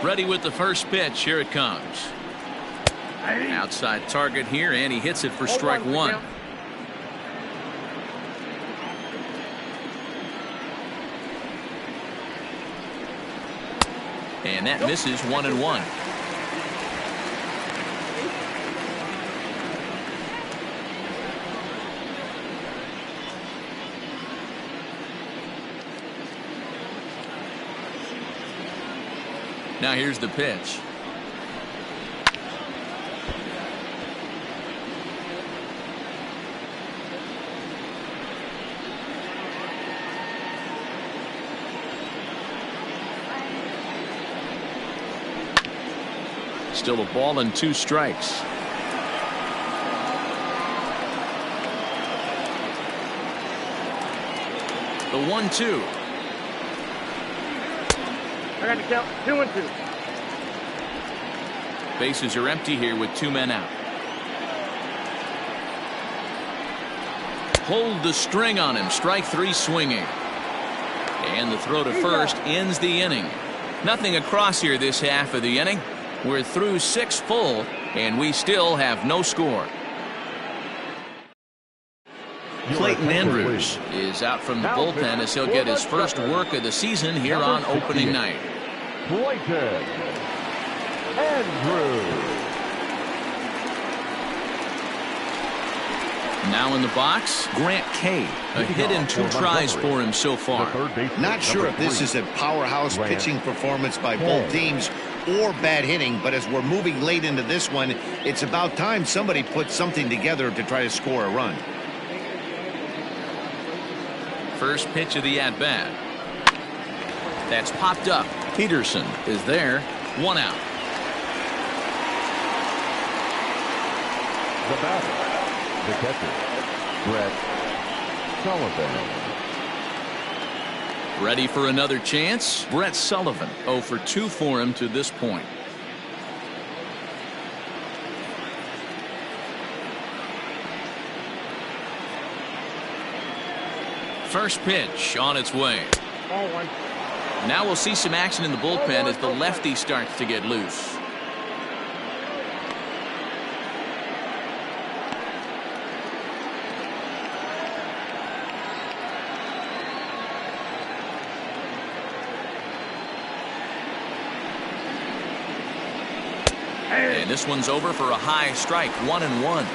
Ready with the first pitch. Here it comes. Outside target here, and he hits it for strike 1. And that misses 1-1. Now here's the pitch. Still a ball and 2 strikes. The 1-2. I got to count 2-2. Bases are empty here with 2 men out. Pulled the string on him. Strike 3 swinging. And the throw to first ends the inning. Nothing across here this half of the inning. We're through 6 full, and we still have no score. Clayton Andrews is out from the bullpen as he'll get his first work of the season here on opening night. Clayton Andrews. Now in the box, Grant Kay. A hit and 2 tries for him so far. Not sure if this is a powerhouse pitching performance by both teams or bad hitting, but as we're moving late into this one, it's about time somebody put something together to try to score a run. First pitch of the at-bat. That's popped up. Peterson is there. 1 out. The batter, the catcher, Brett Sullivan. Ready for another chance? Brett Sullivan. 0 for 2 for him to this point. First pitch on its way. Ball 1. Now we'll see some action in the bullpen as the lefty starts to get loose. And this one's over for a high strike, 1-1.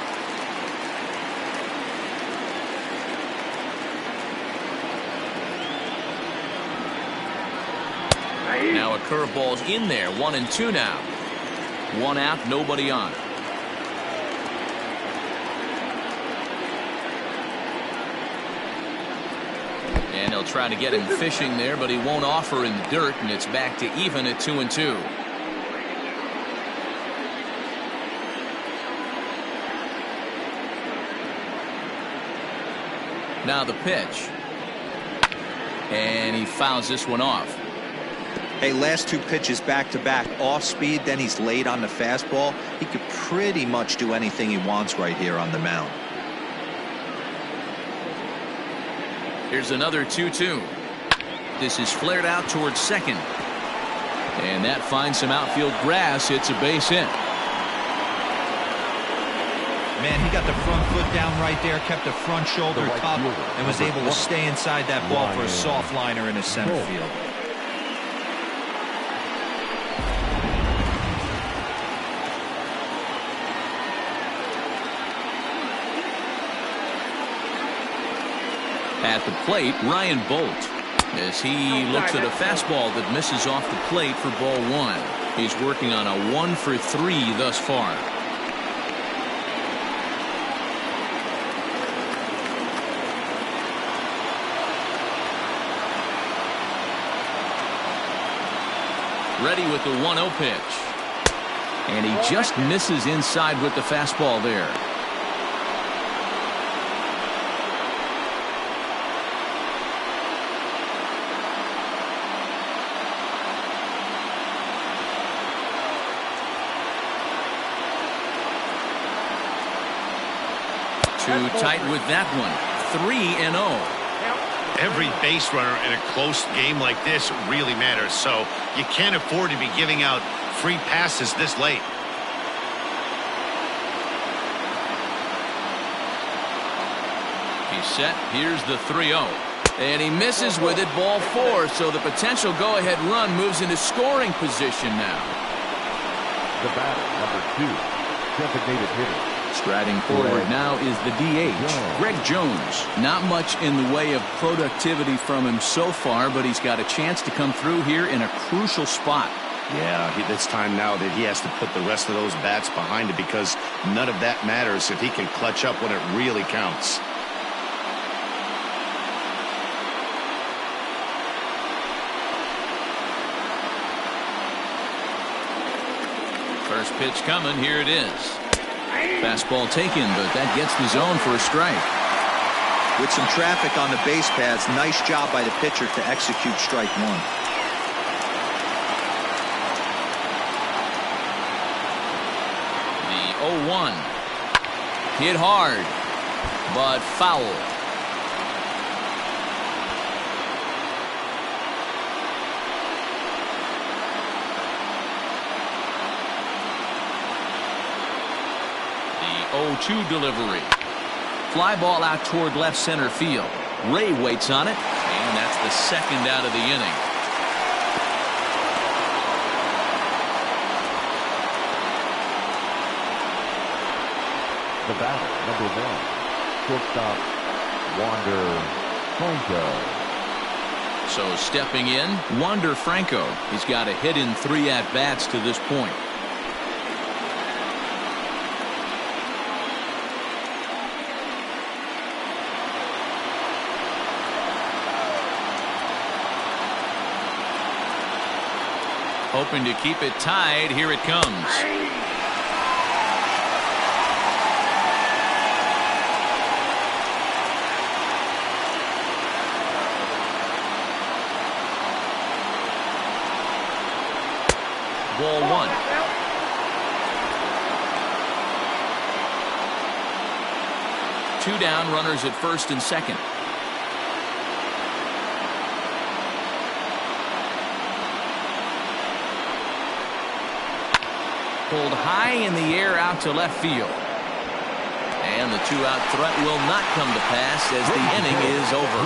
Now a curveball's in there, 1-2 now. One out, nobody on. And they'll try to get him fishing there, but he won't offer in the dirt, and it's back to even at 2-2. Now the pitch. And he fouls this one off. Hey, last two pitches back-to-back off speed, then he's late on the fastball. He could pretty much do anything he wants right here on the mound. Here's another 2-2. This is flared out towards second. And that finds some outfield grass. It's a base hit. Man, he got the front foot down right there, kept the front shoulder up, and was able to stay inside that ball for a soft liner in the center field. At the plate, Ryan Bolt, as he looks at a fastball that misses off the plate for ball one. He's working on a 1 for 3 thus far. Ready with the 1-0 pitch. And he just misses inside with the fastball there. Too tight with that one. 3-0. Every base runner in a close game like this really matters, so you can't afford to be giving out free passes this late. He's set. Here's the 3-0. And he misses with it, ball 4, so the potential go-ahead run moves into scoring position now. The batter, number 2, designated hitter. Striding forward now is the DH, Greg Jones. Not much in the way of productivity from him so far, but he's got a chance to come through here in a crucial spot. Yeah, it's time now that he has to put the rest of those bats behind it, because none of that matters if he can clutch up when it really counts. First pitch coming, here it is. Fastball taken, but that gets the zone for a strike. With some traffic on the base paths, nice job by the pitcher to execute strike one. The 0-1. Hit hard, but foul. The 0-2 delivery. Fly ball out toward left center field. Ray waits on it, and that's the second out of the inning. The batter, number 1, shortstop, Wander Franco. So stepping in, Wander Franco. He's got a hit in 3 at-bats to this point. Hoping to keep it tied. Here it comes. Ball 1. Two down, runners at first and second. Pulled high in the air out to left field. And the 2-out threat will not come to pass as the inning is over.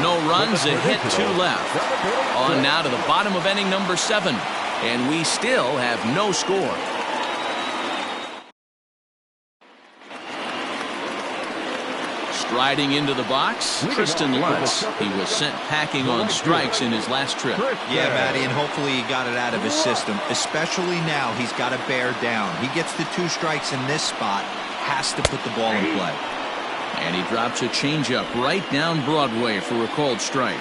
No runs, a hit, 2 left. On now to the bottom of inning number 7. And we still have no score. Riding into the box, Tristan Lutz. He was sent packing on strikes in his last trip. Yeah, Matty, and hopefully he got it out of his system. Especially now, he's got to bear down. He gets the 2 strikes in this spot, has to put the ball in play. And he drops a changeup right down Broadway for a called strike.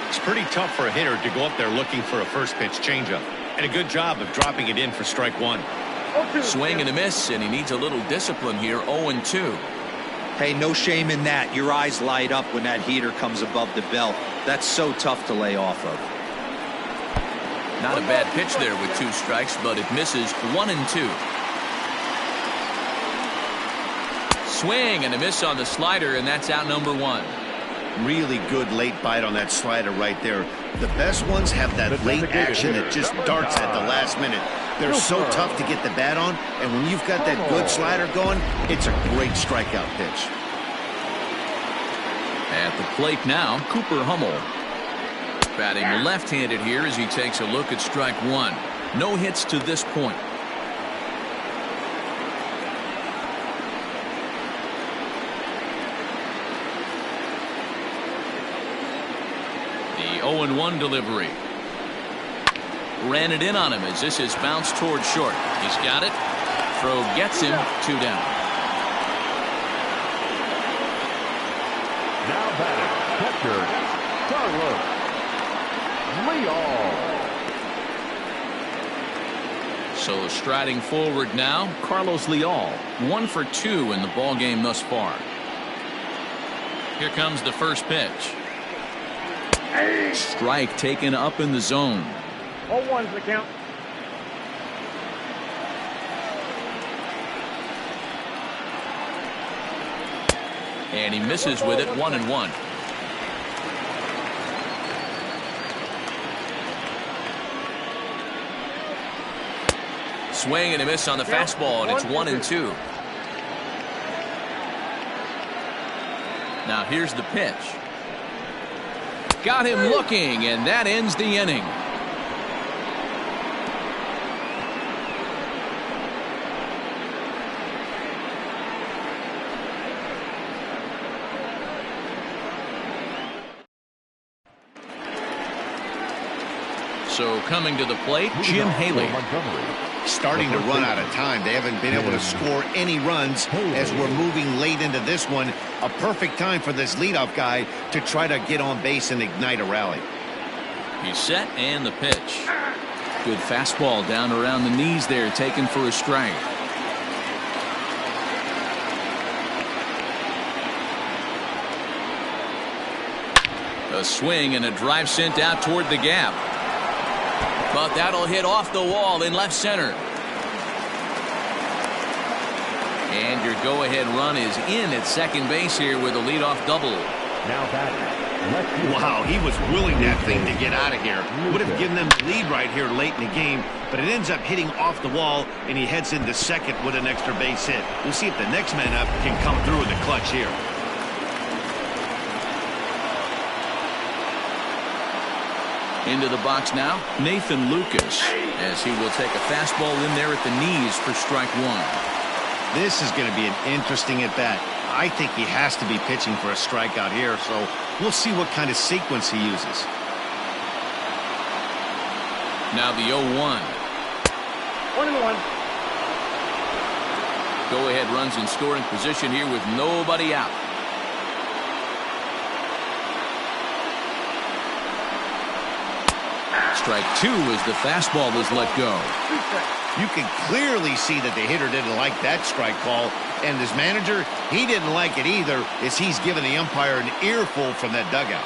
It's pretty tough for a hitter to go up there looking for a first pitch changeup. And a good job of dropping it in for strike 1. Swing and a miss, and he needs a little discipline here. 0-2. Hey, no shame in that. Your eyes light up when that heater comes above the belt. That's so tough to lay off of. Not a bad pitch there with 2 strikes, but it misses. 1-2. Swing and a miss on the slider, and that's out number 1. Really good late bite on that slider right there. The best ones have that late action that just darts at the last minute. They're so tough to get the bat on, and when you've got that good slider going, it's a great strikeout pitch. At the plate now, Cooper Hummel. Batting left-handed here as he takes a look at strike 1. No hits to this point. The 0-1 delivery. Ran it in on him as this is bounced toward short. He's got it. Throw gets him. 2 down. Now batting, catcher, Carlos Leal. So striding forward now, Carlos Leal. 1 for 2 in the ball game thus far. Here comes the first pitch. Strike taken up in the zone. 0-1's the count. And he misses with it. 1-1. Swing and a miss on the fastball, and it's 1-2. Now here's the pitch. Got him looking, and that ends the inning. So coming to the plate, Jim Haley. Starting to run out of time. They haven't been able to score any runs as we're moving late into this one. A perfect time for this leadoff guy to try to get on base and ignite a rally. He's set, and the pitch. Good fastball down around the knees there, taken for a strike. A swing and a drive sent out toward the gap. But that'll hit off the wall in left center. And your go-ahead run is in at second base here with a leadoff double. Now batting. Wow, he was willing that thing to get out of here. Would have given them the lead right here late in the game, but it ends up hitting off the wall, and he heads into second with an extra base hit. We'll see if the next man up can come through in the clutch here. Into the box now, Nathan Lucas, as he will take a fastball in there at the knees for strike 1. This is going to be an interesting at-bat. I think he has to be pitching for a strikeout here, so we'll see what kind of sequence he uses. Now the 0-1. 1-1. Go-ahead runs in scoring position here with nobody out. Strike 2 as the fastball is let go. You can clearly see that the hitter didn't like that strike call, and his manager, he didn't like it either, as he's given the umpire an earful from that dugout.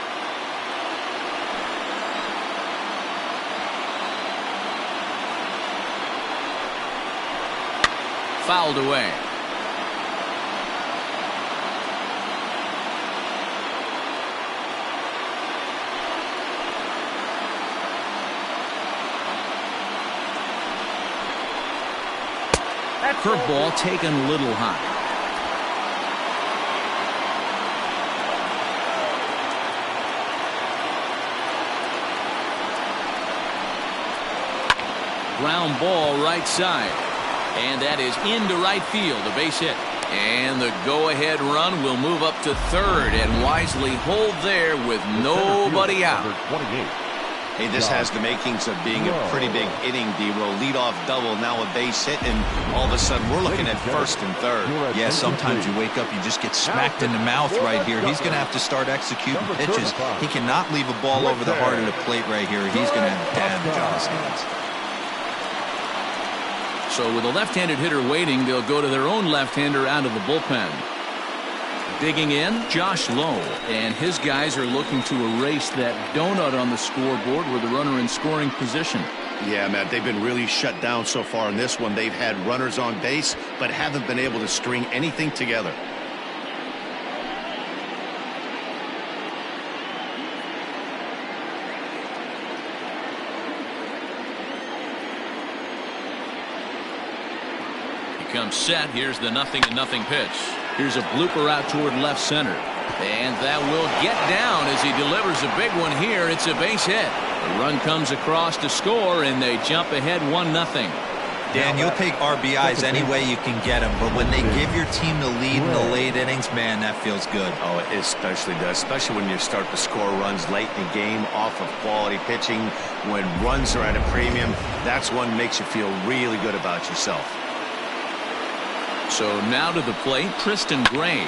Fouled away. Curveball taken a little high. Ground ball right side. And that is into right field, a base hit. And the go-ahead run will move up to third and wisely hold there with nobody out. Hey, this has the makings of being a pretty big inning, D-Roll. Leadoff double, now a base hit, and all of a sudden we're looking at first and third. Yeah, sometimes you wake up, you just get smacked in the mouth right here. He's going to have to start executing pitches. He cannot leave a ball over the heart of the plate right here. He's going to have damage on his hands. So with a left-handed hitter waiting, they'll go to their own left-hander out of the bullpen. Digging in, Josh Lowe, and his guys are looking to erase that donut on the scoreboard with the runner in scoring position. Yeah, Matt, they've been really shut down so far in this one. They've had runners on base, but haven't been able to string anything together. He comes set. Here's the 0-0 pitch. Here's a blooper out toward left center. And that will get down as he delivers a big one here. It's a base hit. The run comes across to score, and they jump ahead 1-0. Dan, you'll take RBIs any way you can get them, but when they give your team the lead in the late innings, man, that feels good. Oh, it especially does, especially when you start to score runs late in the game off of quality pitching. When runs are at a premium, that's one makes you feel really good about yourself. So now to the plate, Tristan Gray.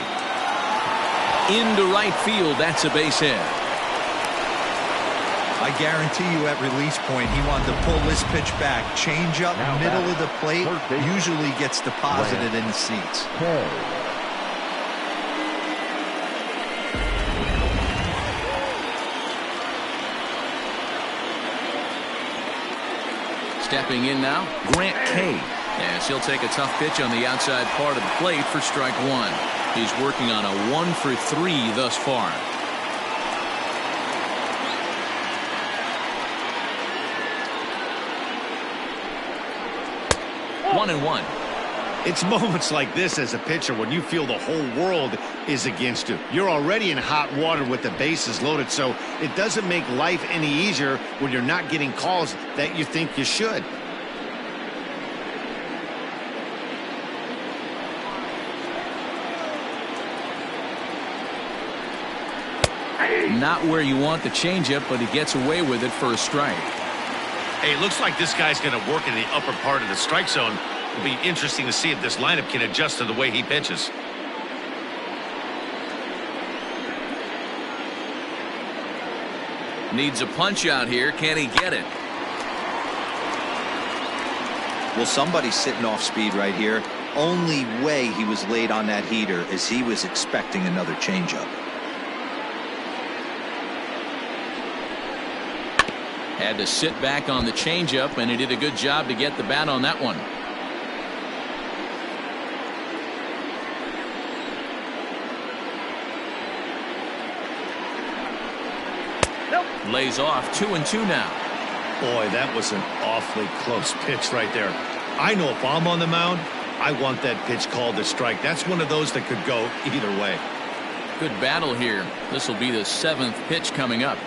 Into right field, that's a base hit. I guarantee you at release point, he wanted to pull this pitch back. Change up, middle of the plate, usually gets deposited in the seats. Stepping in now, Grant Kay. As he'll take a tough pitch on the outside part of the plate for strike one. He's working on a 1-for-3 thus far. One and one. It's moments like this as a pitcher when you feel the whole world is against you. You're already in hot water with the bases loaded, so it doesn't make life any easier when you're not getting calls that you think you should. Not where you want the changeup, but he gets away with it for a strike. Hey, looks like this guy's going to work in the upper part of the strike zone. It'll be interesting to see if this lineup can adjust to the way he pitches. Needs a punch out here. Can he get it? Well, somebody's sitting off speed right here. Only way he was late on that heater is he was expecting another changeup. Had to sit back on the changeup, and he did a good job to get the bat on that one. Nope. Lays off 2-2 now. Boy, that was an awfully close pitch right there. I know if I'm on the mound, I want that pitch called a strike. That's one of those that could go either way. Good battle here. This will be the 7th pitch coming up.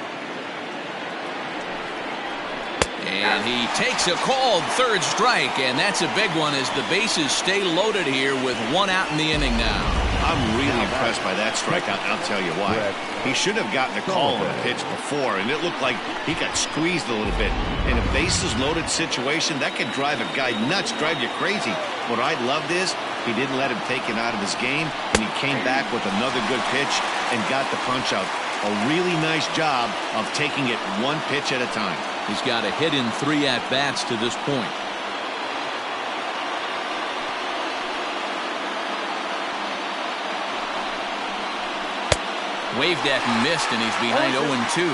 And he takes a called third strike, and that's a big one as the bases stay loaded here with one out in the inning now. I'm really impressed by that strikeout, and I'll tell you why. He should have gotten a call on the pitch before, and it looked like he got squeezed a little bit. In a bases-loaded situation, that could drive a guy nuts, drive you crazy. What I loved is he didn't let him take it out of his game, and he came back with another good pitch and got the punch out. A really nice job of taking it one pitch at a time. He's got a hit in 3 at-bats to this point. Waved at and missed, and he's behind 0-2.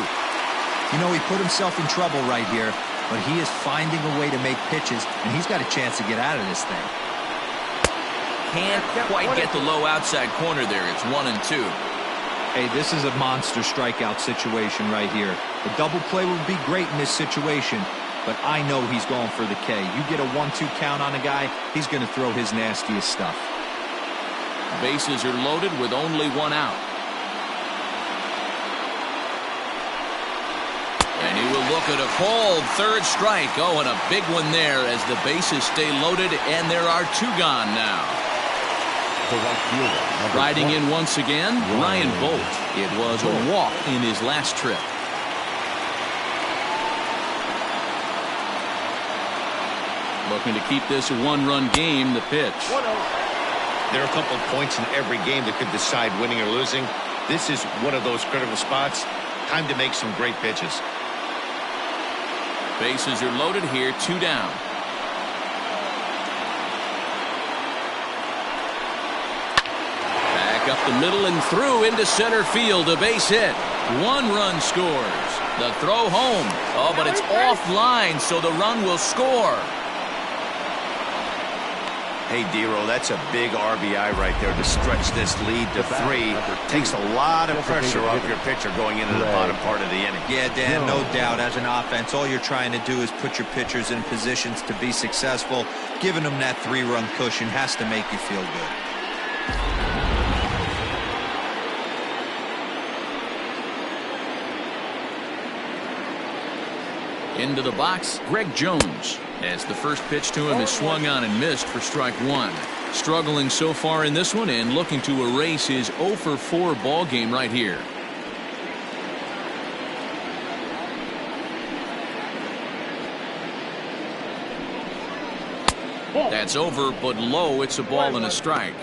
You know, he put himself in trouble right here, but he is finding a way to make pitches, and he's got a chance to get out of this thing. Can't quite get the low outside corner there. It's 1-2. Hey, this is a monster strikeout situation right here. The double play would be great in this situation, but I know he's going for the K. You get a 1-2 count on a guy, he's going to throw his nastiest stuff. Bases are loaded with only one out. And he will look at a called third strike. Oh, and a big one there as the bases stay loaded, and there are 2 gone now. the right fielder. Number Riding 20. in once again, Ryan Bolt. It was a walk in his last trip. Looking to keep this a one-run game, the pitch. There are a couple of points in every game that could decide winning or losing. This is one of those critical spots. Time to make some great pitches. Bases are loaded here, 2 down. Back up the middle and through into center field, a base hit. 1 run scores. The throw home. Oh, but it's offline, so the run will score. Hey, Dero, that's a big RBI right there to stretch this lead to 3. Takes a lot of pressure off your pitcher going into the bottom part of the inning. Yeah, Dan, no doubt. As an offense, all you're trying to do is put your pitchers in positions to be successful. Giving them that 3-run cushion has to make you feel good. Into the box, Greg Jones, as the first pitch to him is swung on and missed for strike 1. Struggling so far in this one and looking to erase his 0 for 4 ball game right here. That's over, but low. It's a ball and a strike.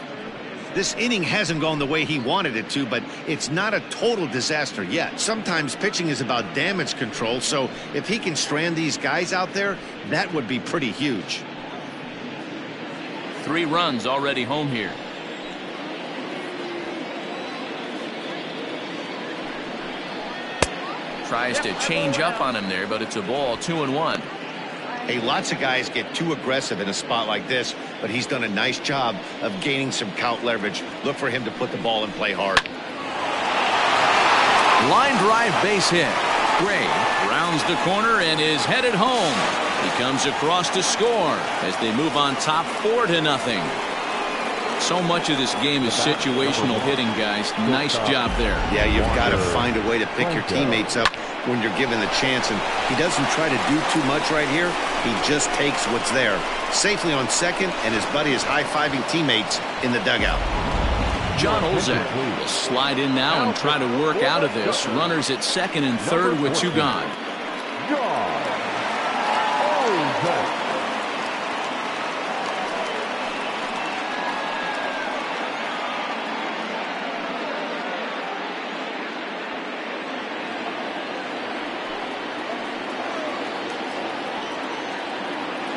This inning hasn't gone the way he wanted it to, but it's not a total disaster yet. Sometimes pitching is about damage control, so if he can strand these guys out there, that would be pretty huge. 3 runs already home here. Tries to change up on him there, but it's a ball, 2-1. Hey, lots of guys get too aggressive in a spot like this, but he's done a nice job of gaining some count leverage. Look for him to put the ball in play hard. Line drive base hit. Gray rounds the corner and is headed home. He comes across to score as they move on top 4-0. So much of this game is situational hitting, guys. Nice job there. Yeah, you've got to find a way to pick your teammates up when you're given the chance, and he doesn't try to do too much right here. He just takes what's there. Safely on second, and his buddy is high-fiving teammates in the dugout. John Olzak will slide in now and try to work out of this. Runners at second and third with 2 gone.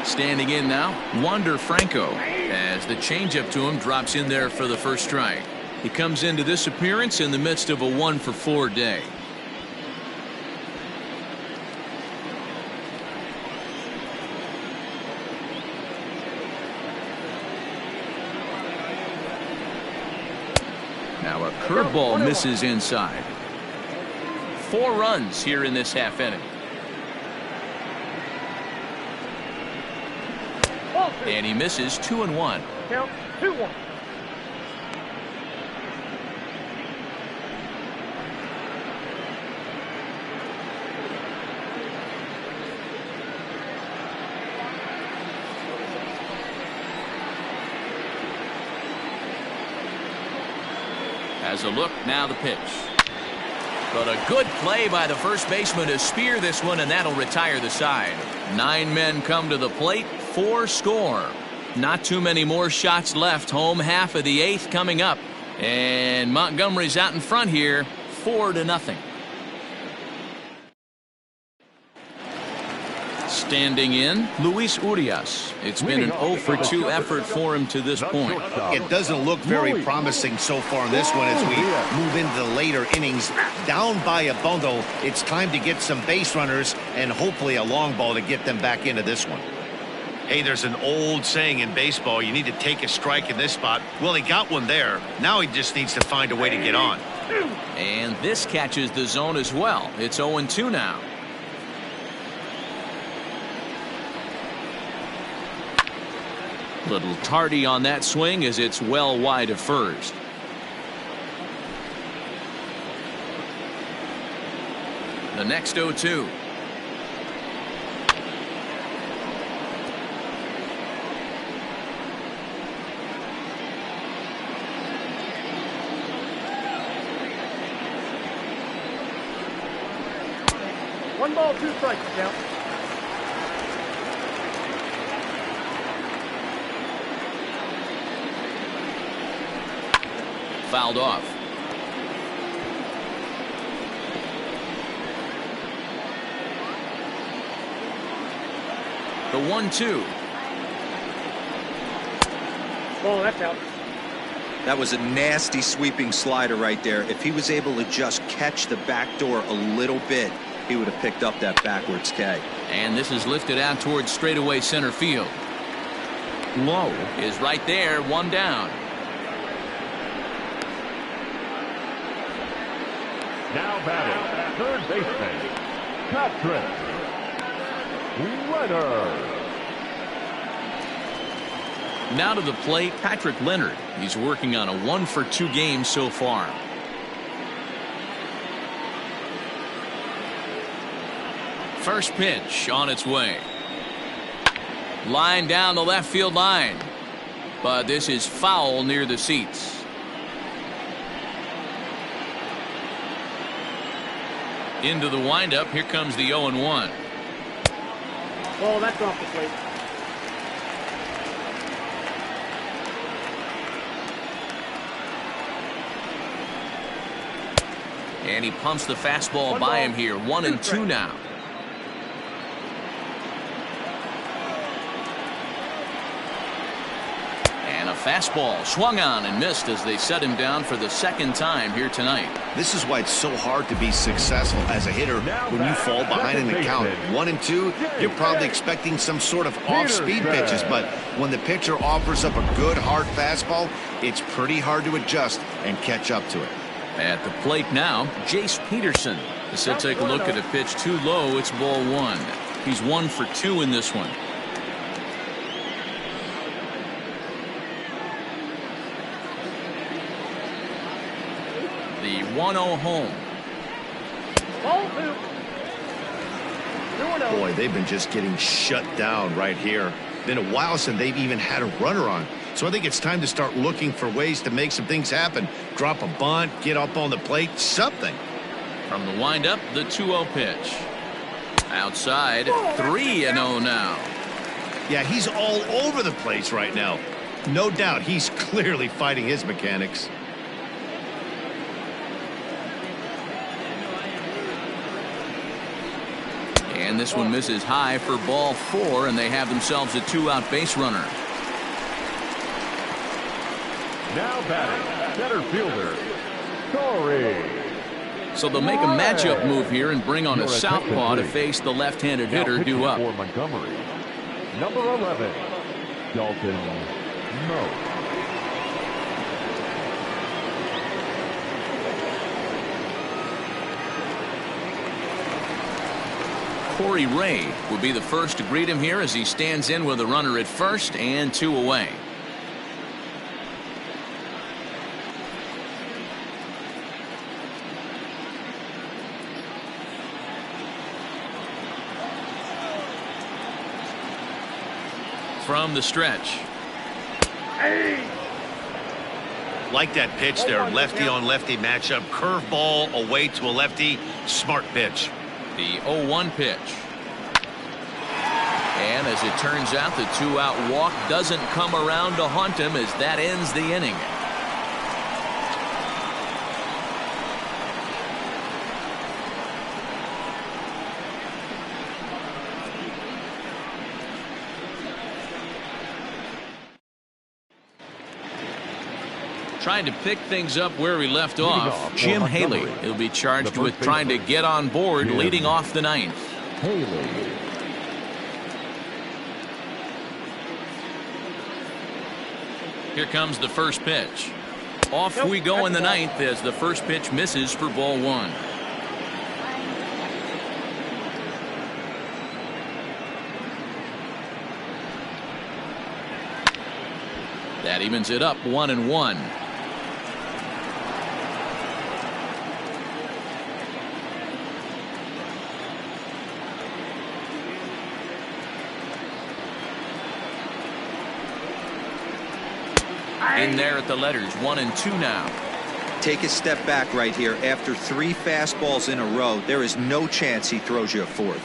Standing in now, Wander Franco, as the changeup to him drops in there for the first strike. He comes into this appearance in the midst of a 1 for 4 day. Now a curveball misses inside. 4 runs here in this half inning. And he misses 2-1. Count 2-1. Has a look, now the pitch. But a good play by the first baseman to spear this one, and that'll retire the side. 9 men come to the plate, 4 score. Not too many more shots left. Home half of the 8th coming up. And Montgomery's out in front here, 4-0. Standing in, Luis Urias. It's been an 0 for 2 effort for him to this point. It doesn't look very promising so far in this one as we move into the later innings. Down by a bundle, it's time to get some base runners and hopefully a long ball to get them back into this one. Hey, there's an old saying in baseball, you need to take a strike in this spot. Well, he got one there. Now he just needs to find a way to get on. And this catches the zone as well. It's 0-2 now. Little tardy on that swing as it's well wide of first. The next 0-2. 1 ball, 2 strikes to count. Fouled off. The 1-2. Ball, that's out. That was a nasty sweeping slider right there. If he was able to just catch the back door a little bit, he would have picked up that backwards K. And this is lifted out towards straightaway center field. Low is right there, 1 down. Now batting, third baseman, Patrick Leonard. Now to the plate, Patrick Leonard. He's working on a 1-for-2 game so far. First pitch on its way. Line down the left field line. But this is foul near the seats. Into the windup. Here comes the 0-1. Ball, that's off the plate. And he pumps the fastball by him here. 1-2 now. And a fastball swung on and missed as they set him down for the second time here tonight. This is why it's so hard to be successful as a hitter when you fall behind in the count. 1-2, you're probably expecting some sort of off-speed pitches, but when the pitcher offers up a good hard fastball, it's pretty hard to adjust and catch up to it. At the plate now, Jace Peterson. As he'll take a look at a pitch too low, it's ball 1. He's 1 for 2 in this one. The 1-0 home. Ball 2. 2-0. Boy, they've been just getting shut down right here. Been a while since they've even had a runner on. So I think it's time to start looking for ways to make some things happen. Drop a bunt, get up on the plate, something. From the windup, the 2-0 pitch. Outside, 3-0 now. Yeah, he's all over the place right now. No doubt he's clearly fighting his mechanics. And this one misses high for ball 4, and they have themselves a 2-out base runner. Now batting, center fielder, Corey. So they'll make a matchup move here and bring on a southpaw to face the left-handed hitter due up. For Montgomery, number 11, Dalton Moe. Corey Ray will be the first to greet him here as he stands in with a runner at first and 2 away. From the stretch. Like that pitch there, lefty on lefty matchup, curveball away to a lefty, smart pitch. The 0-1 pitch. And as it turns out, the 2-out walk doesn't come around to haunt him as that ends the inning. Trying to pick things up where we left off, Jim Haley. He'll be charged with trying to get on board leading off the 9th. Haley. Here comes the first pitch. Off we go in the 9th as the first pitch misses for ball 1. That evens it up 1-1. In there at the letters, 1-2 now. take a step back right here. After 3 fastballs in a row, there is no chance he throws you a 4th.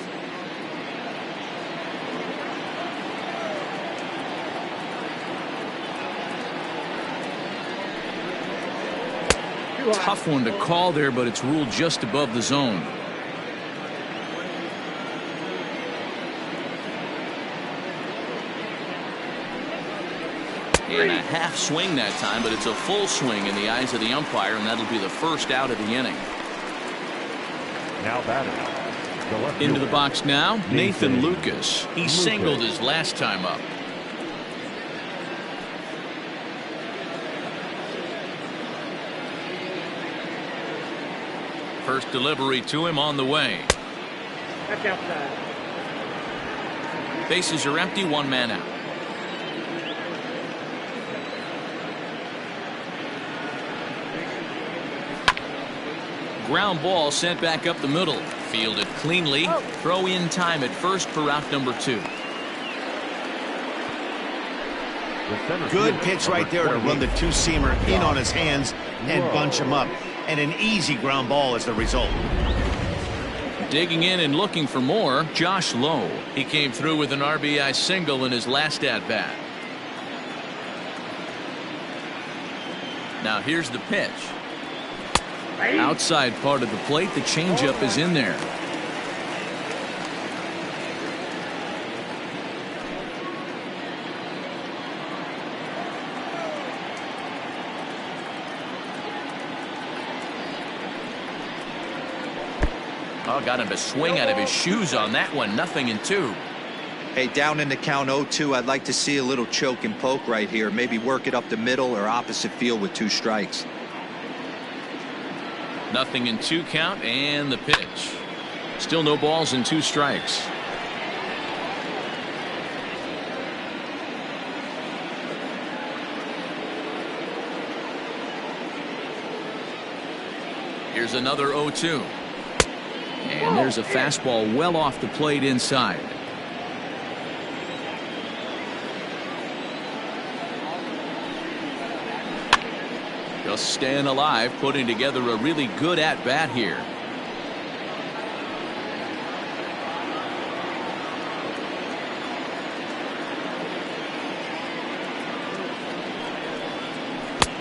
Tough one to call there, but it's ruled just above the zone. And a half swing that time, but it's a full swing in the eyes of the umpire, and that'll be the first out of the inning. Now batting. Into the box now, Nathan Lucas. He singled his last time up. First delivery to him on the way. That's outside. Bases are empty, 1 man out. Ground ball sent back up the middle. Fielded cleanly. Throw in time at first for route number 2. Good pitch right there to run the 2-seamer in on his hands and bunch him up. And an easy ground ball as the result. Digging in and looking for more, Josh Lowe. He came through with an RBI single in his last at-bat. Now here's the pitch. Outside part of the plate, the changeup is in there. Oh, got him to swing out of his shoes on that one. 0-2. Hey, down in the count 0-2, I'd like to see a little choke and poke right here. Maybe work it up the middle or opposite field with 2 strikes. 0-2 count, and the pitch. Still no balls and 2 strikes. Here's another 0-2. And there's a fastball well off the plate inside. Just staying alive, putting together a really good at-bat here.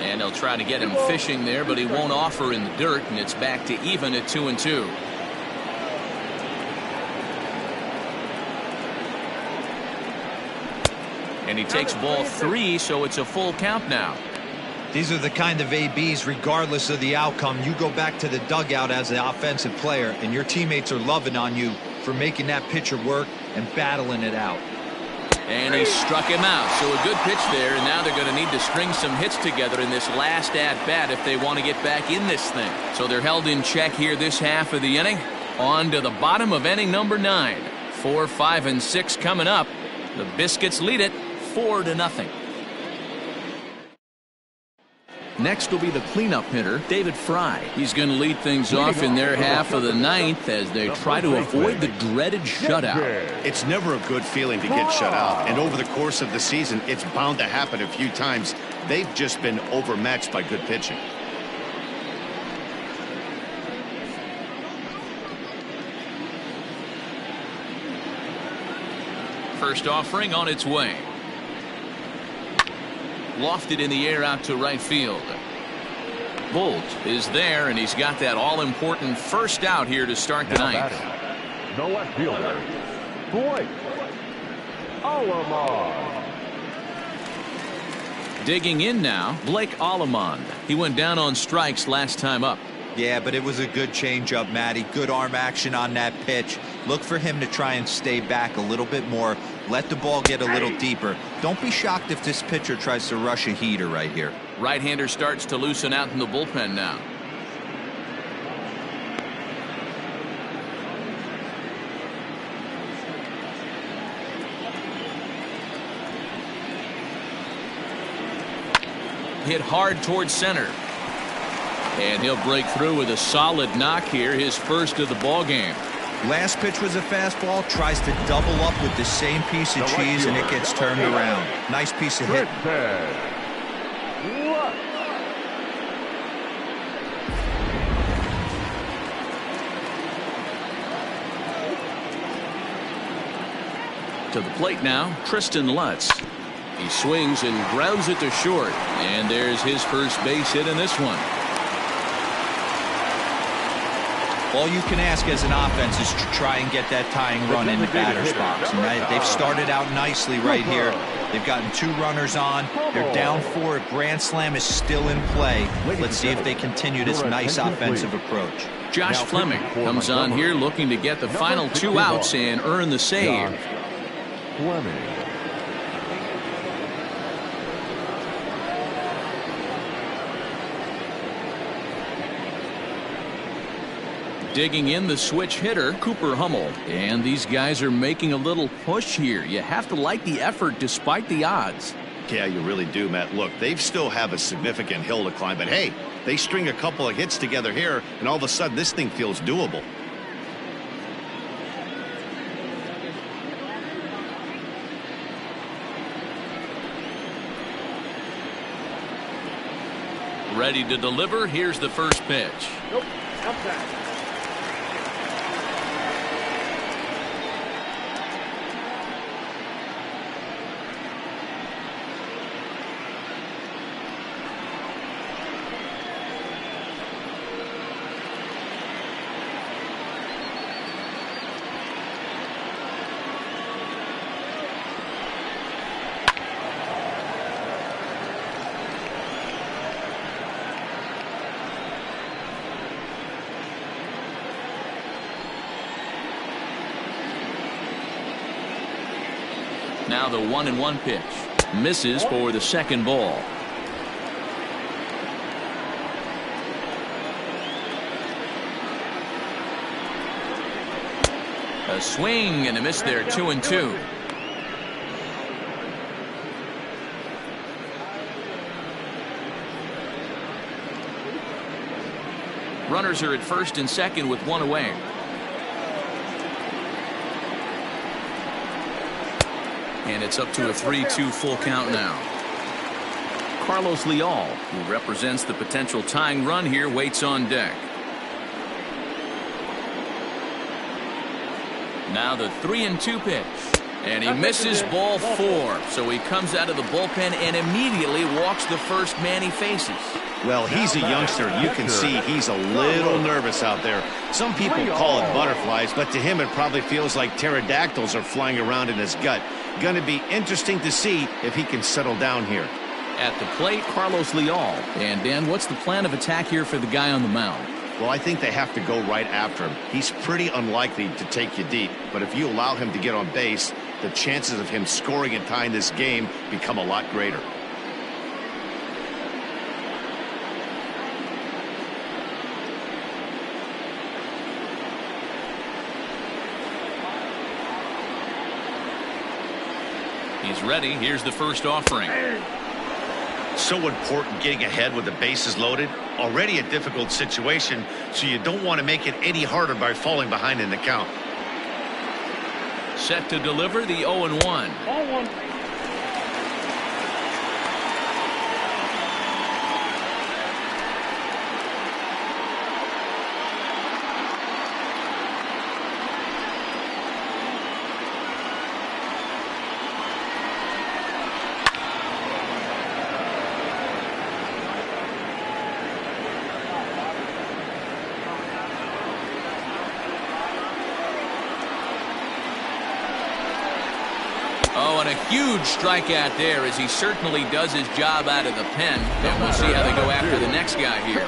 And they'll try to get him fishing there, but he won't offer in the dirt, and it's back to even at 2-2. And he takes ball 3, so it's a full count now. These are the kind of ABs, regardless of the outcome, you go back to the dugout as the offensive player, and your teammates are loving on you for making that pitcher work and battling it out. And he struck him out. So a good pitch there, and now they're going to need to string some hits together in this last at-bat if they want to get back in this thing. So they're held in check here this half of the inning. On to the bottom of inning number 9. 4, 5, and 6 coming up. The Biscuits lead it 4-0. Next will be the cleanup hitter, David Fry. He's going to lead things off in their half of the 9th as they try to avoid the dreaded shutout. It's never a good feeling to get shut out, and over the course of the season, it's bound to happen a few times. They've just been overmatched by good pitching. First offering on its way. Lofted in the air out to right field. Bolt is there, and he's got that all-important first out here to start the 9th. The left fielder, Blake Alomar. Digging in now, Blake Alomar. He went down on strikes last time up. Yeah, but it was a good changeup, Matty. Good arm action on that pitch. Look for him to try and stay back a little bit more. Let the ball get a little deeper. Don't be shocked if this pitcher tries to rush a heater right here. Right-hander starts to loosen out in the bullpen now. Hit hard towards center. And he'll break through with a solid knock here, his first of the ball game. Last pitch was a fastball, tries to double up with the same piece of cheese, and it gets turned around. Nice piece of hit. To the plate now, Tristan Lutz. He swings and grounds it to short. And there's his first base hit in this one. All you can ask as an offense is to try and get that tying run in the batter's box. And they've started out nicely right here. They've gotten 2 runners on. They're down 4. Grand Slam is still in play. Let's see if they continue this nice offensive approach. Josh Fleming comes on here looking to get the final 2 outs and earn the save. Fleming. Digging in the switch hitter, Cooper Hummel. And these guys are making a little push here. You have to like the effort despite the odds. Yeah, you really do, Matt. Look, they still have a significant hill to climb, but hey, they string a couple of hits together here, and all of a sudden this thing feels doable. Ready to deliver. Here's the first pitch. Nope. Outside. Now the 1-1 pitch. Misses for the second ball. A swing and a miss there, 2-2. Runners are at first and second with 1 away. And it's up to a 3-2 full count now. Carlos Leal, who represents the potential tying run here, waits on deck. Now the 3-2 pitch. And he misses ball 4. So he comes out of the bullpen and immediately walks the first man he faces. Well, he's a youngster. You can see he's a little nervous out there. Some people call it butterflies, but to him it probably feels like pterodactyls are flying around in his gut. Going to be interesting to see if he can settle down here. At the plate, Carlos Leal. And Dan, what's the plan of attack here for the guy on the mound? Well, I think they have to go right after him. He's pretty unlikely to take you deep, but if you allow him to get on base, the chances of him scoring and tying this game become a lot greater. He's ready. Here's the first offering. So important getting ahead with the bases loaded. Already a difficult situation, so you don't want to make it any harder by falling behind in the count. Set to deliver the 0-1. Ball 1. Oh, and a huge strikeout there as he certainly does his job out of the pen. And we'll see how they go after the next guy here.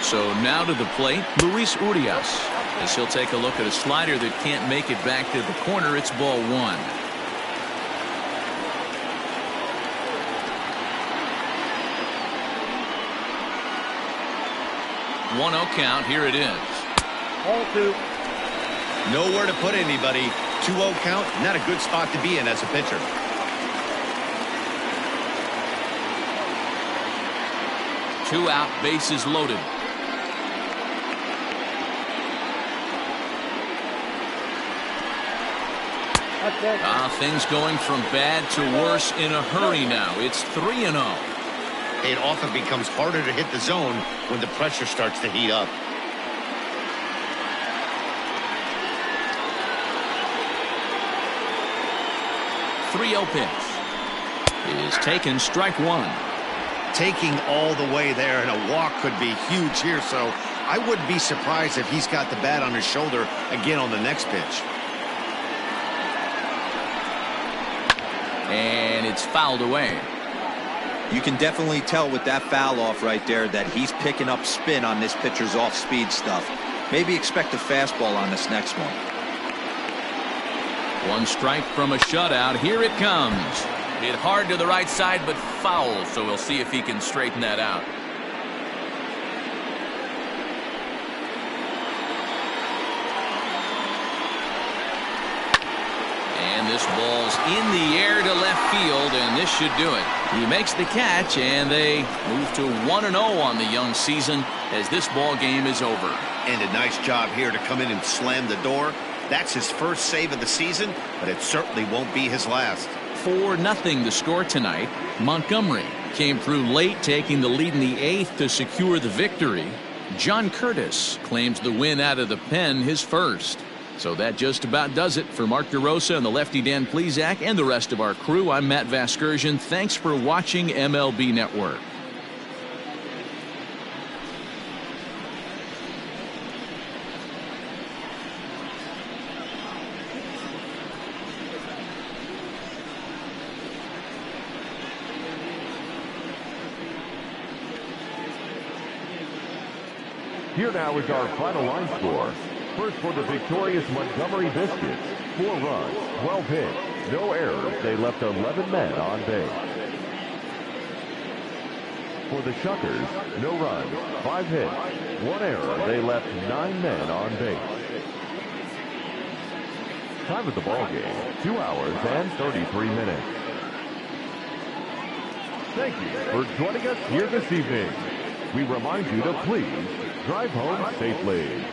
So now to the plate, Luis Urias. As he'll take a look at a slider that can't make it back to the corner. It's ball 1. 1-0 count. Here it is. Ball 2. Nowhere to put anybody. 2-0 count. Not a good spot to be in as a pitcher. Two out, bases loaded. Things going from bad to worse in a hurry now. It's 3-0. It often becomes harder to hit the zone when the pressure starts to heat up. .3-0 pitch is taken, strike one. Taking all the way there, and a walk could be huge here, so I wouldn't be surprised if he's got the bat on his shoulder again on the next pitch. And it's fouled away. You can definitely tell with that foul off right there that he's picking up spin on this pitcher's off-speed stuff. Maybe expect a fastball on this next one. One strike from a shutout. Here it comes. Hit hard to the right side, but foul, so we'll see if he can straighten that out. And this ball's in the air to left field, and this should do it. He makes the catch, and they move to 1-0 on the young season as this ball game is over. And a nice job here to come in and slam the door. That's his first save of the season, but it certainly won't be his last. 4-0 the score tonight. Montgomery came through late, taking the lead in the 8th to secure the victory. John Curtis claims the win out of the pen, his first. So that just about does it for Mark DeRosa and the lefty Dan Plesac and the rest of our crew. I'm Matt Vasgersian. Thanks for watching MLB Network. Here now is our final line score. First for the victorious Montgomery Biscuits, 4 runs, 12 hits, no errors. They left 11 men on base. For the Shuckers, no runs, 5 hits, 1 error. They left 9 men on base. Time of the ball game, 2 hours and 33 minutes. Thank you for joining us here this evening. We remind you to please drive home safely.